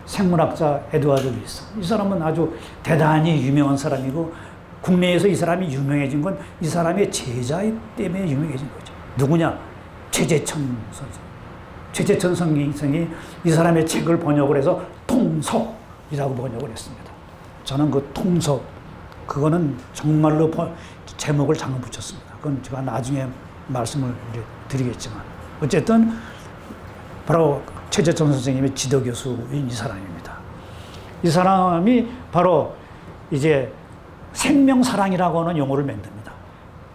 생물학자 에드워드 윌슨. 이 사람은 아주 대단히 유명한 사람이고 국내에서 이 사람이 유명해진 건 이 사람의 제자 때문에 유명해진 거죠. 누구냐? 최재천 선생. 최재천 선생이 이 사람의 책을 번역을 해서 통섭이라고 번역을 했습니다. 저는 그 통섭, 그거는 정말로 제목을 잘못 붙였습니다. 그건 제가 나중에 말씀을 드리겠지만. 어쨌든, 바로 최재천 선생님의 지도교수인 이 사람입니다. 이 사람이 바로 이제 생명사랑이라고 하는 용어를 만듭니다.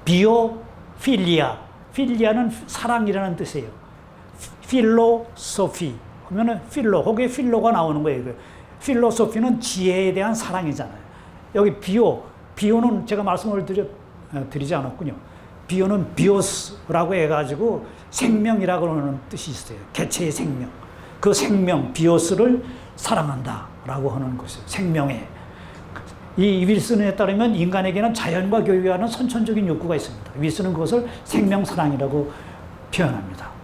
비오필리아. 필리아는 사랑이라는 뜻이에요. 필로소피 하면은 필로, 거기에 필로가 나오는 거예요. 필로소피는 지혜에 대한 사랑이잖아요. 여기 비오는 제가 말씀을 드리지 않았군요. 비오는 비오스라고 해가지고 생명이라고 하는 뜻이 있어요. 개체의 생명. 그 생명, 비오스를 사랑한다라고 하는 것이에요. 생명에. 이 윌슨에 따르면 인간에게는 자연과 교류하는 선천적인 욕구가 있습니다. 윌슨은 그것을 생명사랑이라고 표현합니다.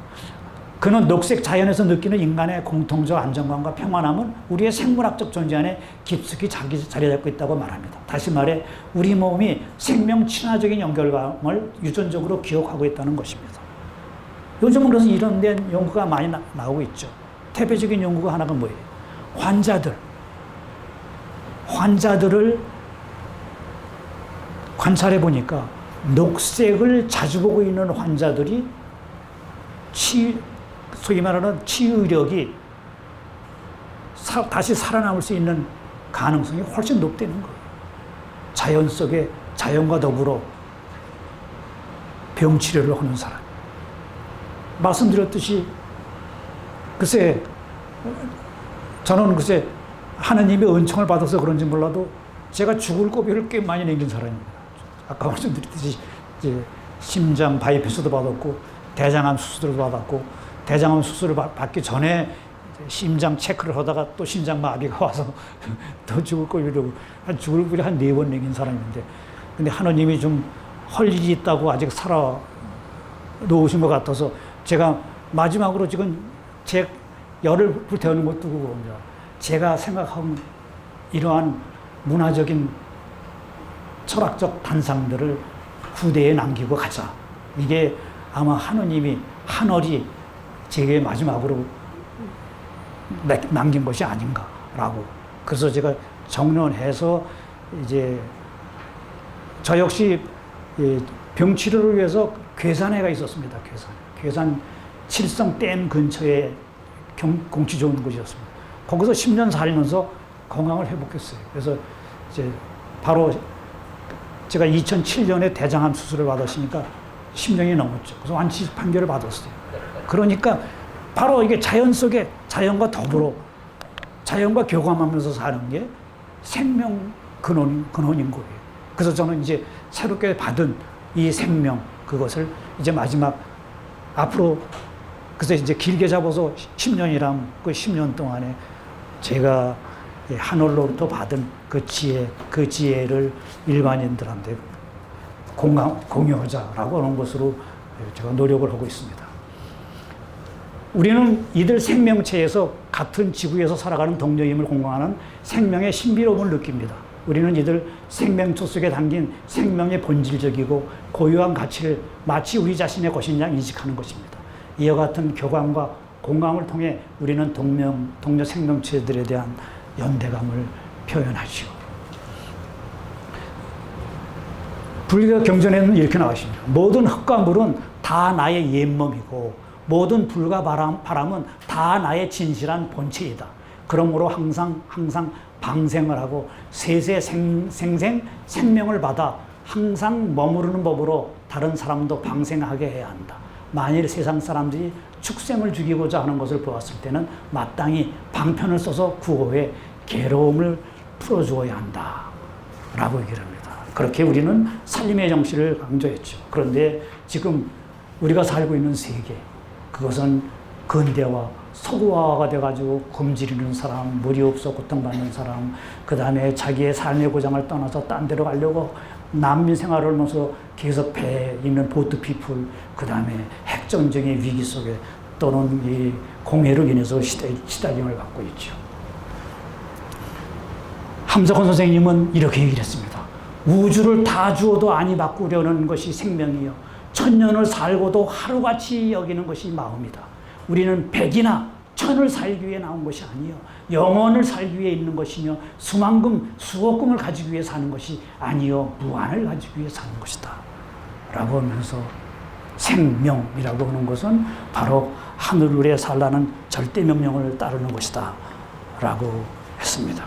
그는 녹색 자연에서 느끼는 인간의 공통적 안정감과 평안함은 우리의 생물학적 존재 안에 깊숙이 자리 잡고 있다고 말합니다. 다시 말해 우리 몸이 생명 친화적인 연결감을 유전적으로 기억하고 있다는 것입니다. 요즘은 그래서 이런 데 연구가 많이 나오고 있죠. 대표적인 연구가 하나가 뭐예요? 환자들을 관찰해 보니까 녹색을 자주 보고 있는 환자들이 소위 말하는 치유력이 다시 살아남을 수 있는 가능성이 훨씬 높다는 거예요. 자연 속에 자연과 더불어 병 치료를 하는 사람. 말씀드렸듯이 저는 하나님의 은총을 받아서 그런지 몰라도 제가 죽을 고비를 꽤 많이 남긴 사람입니다. 아까 말씀드렸듯이 심장 바이패스도 받았고 대장암 수술도 받았고 대장암 수술을 받기 전에 심장 체크를 하다가 또 심장 마비가 와서 더 죽을 고비로 죽을 고비를 한 4번 남긴 사람인데 근데 하나님이 좀 할 일이 있다고 아직 살아 놓으신 것 같아서 제가 마지막으로 지금 제 열을 불태우는 것도 그겁니다. 제가 생각한 이러한 문화적인 철학적 단상들을 후대에 남기고 가자. 이게 아마 하느님이 한월이 제게 마지막으로 남긴 것이 아닌가라고. 그래서 제가 정론해서 이제 저 역시 병치료를 위해서 괴산회가 있었습니다. 괴산 칠성댐 근처에 공기 좋은 곳이었습니다. 거기서 10년 살면서 건강을 회복했어요. 그래서 이제 바로 제가 2007년에 대장암 수술을 받았으니까 10년이 넘었죠. 그래서 완치 판결을 받았어요. 그러니까 바로 이게 자연 속에 자연과 더불어 자연과 교감하면서 사는 게 생명 근원인 거예요. 그래서 저는 이제 새롭게 받은 이 생명 그것을 이제 마지막 앞으로 그래서 이제 길게 잡아서 10년이랑 그 10년 동안에 제가 하늘로부터 받은 그 지혜를 일반인들한테 공유하자라고 하는 것으로 제가 노력을 하고 있습니다. 우리는 이들 생명체에서 같은 지구에서 살아가는 동료임을 공감하는 생명의 신비로움을 느낍니다. 우리는 이들 생명초 속에 담긴 생명의 본질적이고 고유한 가치를 마치 우리 자신의 것인 양 인식하는 것입니다. 이와 같은 교감과 공감을 통해 우리는 동료 생명체들에 대한 연대감을 표현하죠. 불교 경전에는 이렇게 나와있습니다. 모든 흙과 물은 다 나의 옛몸이고 모든 불과 바람은 다 나의 진실한 본체이다. 그러므로 항상 방생을 하고 생명을 받아 항상 머무르는 법으로 다른 사람도 방생하게 해야 한다. 만일 세상 사람들이 축생을 죽이고자 하는 것을 보았을 때는 마땅히 방편을 써서 구호에 괴로움을 풀어주어야 한다 라고 얘기를 합니다. 그렇게 우리는 살림의 정신을 강조했죠. 그런데 지금 우리가 살고 있는 세계, 그것은 근대화, 서구화가 돼가지고 굶주리는 사람, 물이 없어 고통받는 사람, 그 다음에 자기의 삶의 고장을 떠나서 딴 데로 가려고 난민 생활을 하면서 계속 배에 있는 보트 피플, 그 다음에 핵전쟁의 위기 속에 또는 이 공해로 인해서 시달림을 받고 있죠. 함석헌 선생님은 이렇게 얘기를 했습니다. 우주를 다 주어도 아니 바꾸려는 것이 생명이요. 천년을 살고도 하루같이 여기는 것이 마음이다. 우리는 백이나 천을 살기 위해 나온 것이 아니요. 영원을 살기 위해 있는 것이며 수만금, 수억금을 가지기 위해 사는 것이 아니요. 무한을 가지기 위해 사는 것이다. 라고 하면서 생명이라고 하는 것은 바로 하늘 위에 살라는 절대 명령을 따르는 것이다. 라고 했습니다.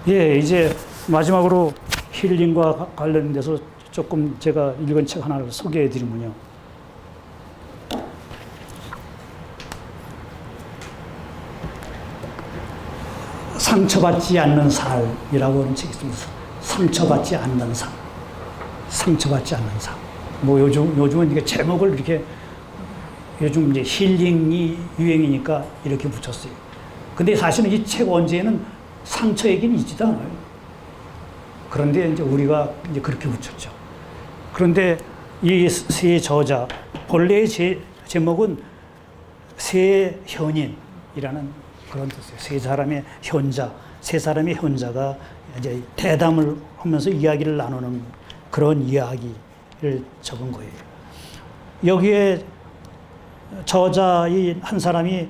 예, 이제 마지막으로 힐링과 관련돼서 조금 제가 읽은 책 하나를 소개해 드리면요. 상처받지 않는 삶이라고 하는 책이 있습니다. 상처받지 않는 삶. 상처받지 않는 삶. 뭐 요즘은 이게 제목을 이렇게 요즘 이제 힐링이 유행이니까 이렇게 붙였어요. 근데 사실은 이 책 원제에는 상처 얘기는 있지도 않아요. 그런데 이제 우리가 이제 그렇게 붙였죠. 그런데 이 세 저자, 본래의 제목은 세 현인이라는 그런 뜻이에요. 세 사람의 현자, 세 사람의 현자가 이제 대담을 하면서 이야기를 나누는 그런 이야기를 적은 거예요. 여기에 저자인 한 사람이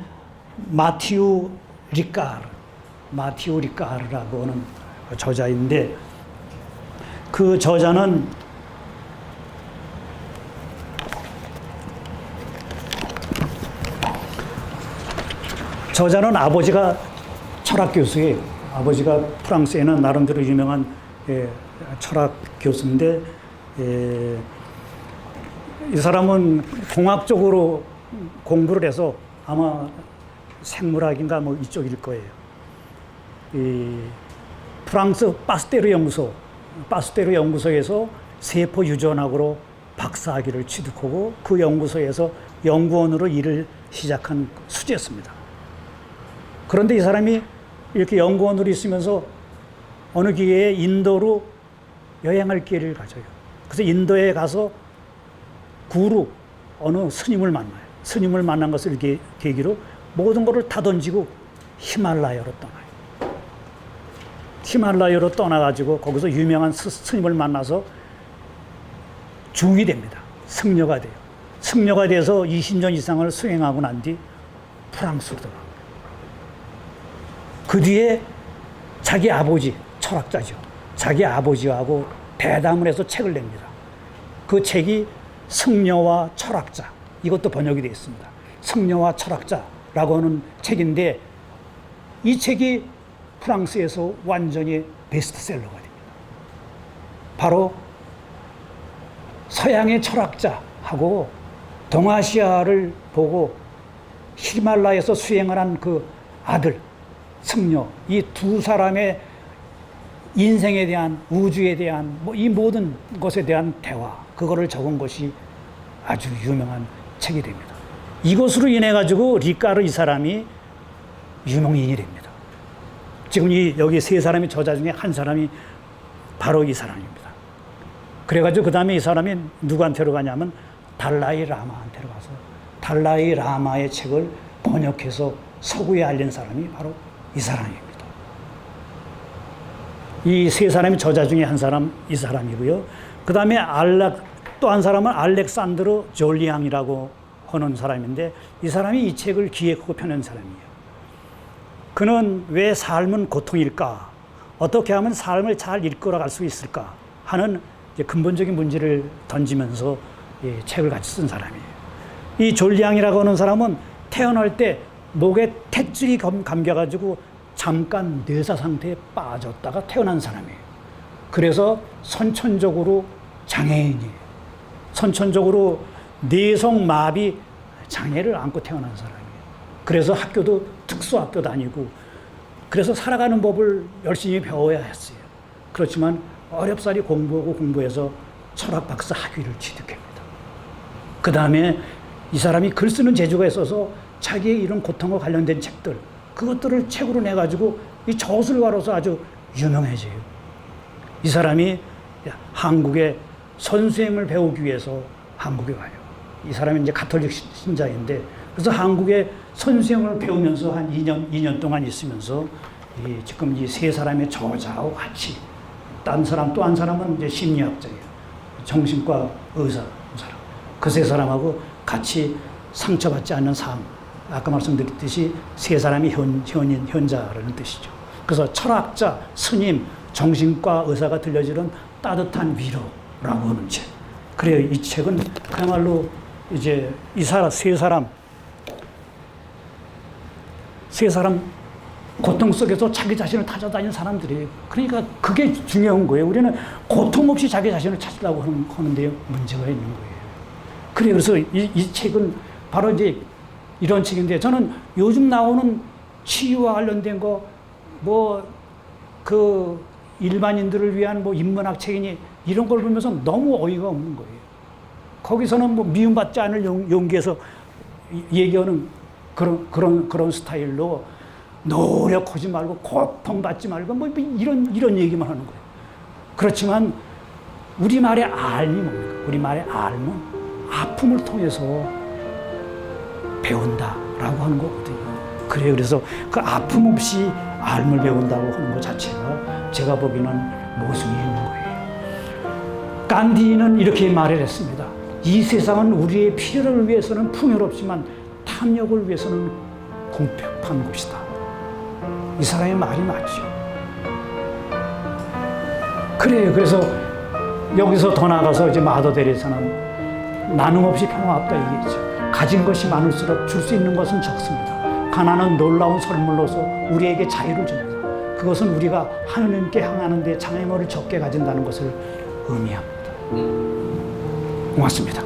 마티우 리까르라고 하는 저자인데 그 저자는 아버지가 철학 교수예요. 아버지가 프랑스에는 나름대로 유명한 철학 교수인데 이 사람은 공학적으로 공부를 해서 아마 생물학인가 뭐 이쪽일 거예요. 이 프랑스 파스테르 연구소에서 세포 유전학으로 박사학위를 취득하고 그 연구소에서 연구원으로 일을 시작한 수재였습니다. 그런데 이 사람이 이렇게 연구원으로 있으면서 어느 기회에 인도로 여행할 기회를 가져요. 그래서 인도에 가서 구루, 어느 스님을 만나요. 스님을 만난 것을 계기로 모든 것을 다 던지고 히말라야로 떠나요. 히말라야로 떠나가지고 거기서 유명한 스님을 만나서 중이 됩니다. 승려가 돼요. 승려가 돼서 20년 이상을 수행하고 난 뒤 프랑스로 돌아갑니다. 그 뒤에 자기 아버지, 철학자죠. 자기 아버지하고 대담을 해서 책을 냅니다. 그 책이 승려와 철학자, 이것도 번역이 되어 있습니다. 승려와 철학자라고 하는 책인데 이 책이 프랑스에서 완전히 베스트셀러가 됩니다. 바로 서양의 철학자하고 동아시아를 보고 히말라야에서 수행을 한 그 아들, 승려, 이 두 사람의 인생에 대한, 우주에 대한, 뭐 이 모든 것에 대한 대화, 그거를 적은 것이 아주 유명한 책이 됩니다. 이것으로 인해 가지고 리까르 이 사람이 유명인이 됩니다. 지금 여기 세 사람의 저자 중에 한 사람이 바로 이 사람입니다. 그래가지고 그 다음에 이 사람이 누구한테로 가냐면 달라이 라마한테로 가서 달라이 라마의 책을 번역해서 서구에 알린 사람이 바로 이 사람입니다. 이 세 사람의 저자 중에 한 사람, 이 사람이고요. 그 다음에 또 한 사람은 알렉산드르 졸리앙이라고 하는 사람인데 이 사람이 이 책을 기획하고 펴낸 사람이에요. 그는 왜 삶은 고통일까? 어떻게 하면 삶을 잘 이끌어갈 수 있을까? 하는 근본적인 문제를 던지면서 책을 같이 쓴 사람이에요. 이 졸리앙이라고 하는 사람은 태어날 때 목에 탯줄이 감겨가지고 잠깐 뇌사 상태에 빠졌다가 태어난 사람이에요. 그래서 선천적으로 장애인이에요. 선천적으로 뇌성마비 장애를 안고 태어난 사람이에요. 그래서 학교도 특수학교 다니고 그래서 살아가는 법을 열심히 배워야 했어요. 그렇지만 어렵사리 공부하고 공부해서 철학 박사 학위를 취득합니다. 그 다음에 이 사람이 글 쓰는 재주가 있어서 자기의 이런 고통과 관련된 책들, 그것들을 책으로 내가지고 이 저술가로서 아주 유명해져요. 이 사람이 한국의 선수행을 배우기 위해서 한국에 와요. 이 사람이 이제 가톨릭 신자인데, 그래서 한국의 선수행을 배우면서 한 2년 동안 있으면서 지금 이 세 사람의 저자하고 같이, 딴 사람, 또 한 사람은 이제 심리학자예요. 정신과 의사, 사람. 그 세 사람하고 같이 상처받지 않는 삶. 아까 말씀드렸듯이 세 사람이 현자라는 뜻이죠. 그래서 철학자, 스님, 정신과 의사가 들려주는 따뜻한 위로라고 하는 책. 그래요. 이 책은 그야말로 이제 세 사람 고통 속에서 자기 자신을 찾아다니는 사람들이에요. 그러니까 그게 중요한 거예요. 우리는 고통 없이 자기 자신을 찾으려고 하는데요. 문제가 있는 거예요. 그래서 이 책은 바로 이제 이런 책인데, 저는 요즘 나오는 치유와 관련된 거, 그 일반인들을 위한 인문학 책이니 이런 걸 보면서 너무 어이가 없는 거예요. 거기서는 미움받지 않을 용기에서 얘기하는 그런 스타일로 노력하지 말고 고통받지 말고 이런 얘기만 하는 거예요. 그렇지만 우리말의 알이 뭡니까? 우리말의 알은 아픔을 통해서 배운다라고 하는 거거든요. 그래요. 그래서 그 아픔 없이 알을 배운다고 하는 것 자체가 제가 보기에는 모순이 있는 거예요. 간디는 이렇게 말을 했습니다. 이 세상은 우리의 필요를 위해서는 풍요롭지만 탐욕을 위해서는 궁핍한 곳이다. 이 사람의 말이 맞죠. 그래요. 그래서 여기서 더 나가서 이제 마더 대리사는 나눔 없이 평화 없다 얘기했죠. 가진 것이 많을수록 줄 수 있는 것은 적습니다. 가난은 놀라운 선물로서 우리에게 자유를 줍니다. 그것은 우리가 하느님께 향하는 데 장애물을 적게 가진다는 것을 의미합니다. 고맙습니다.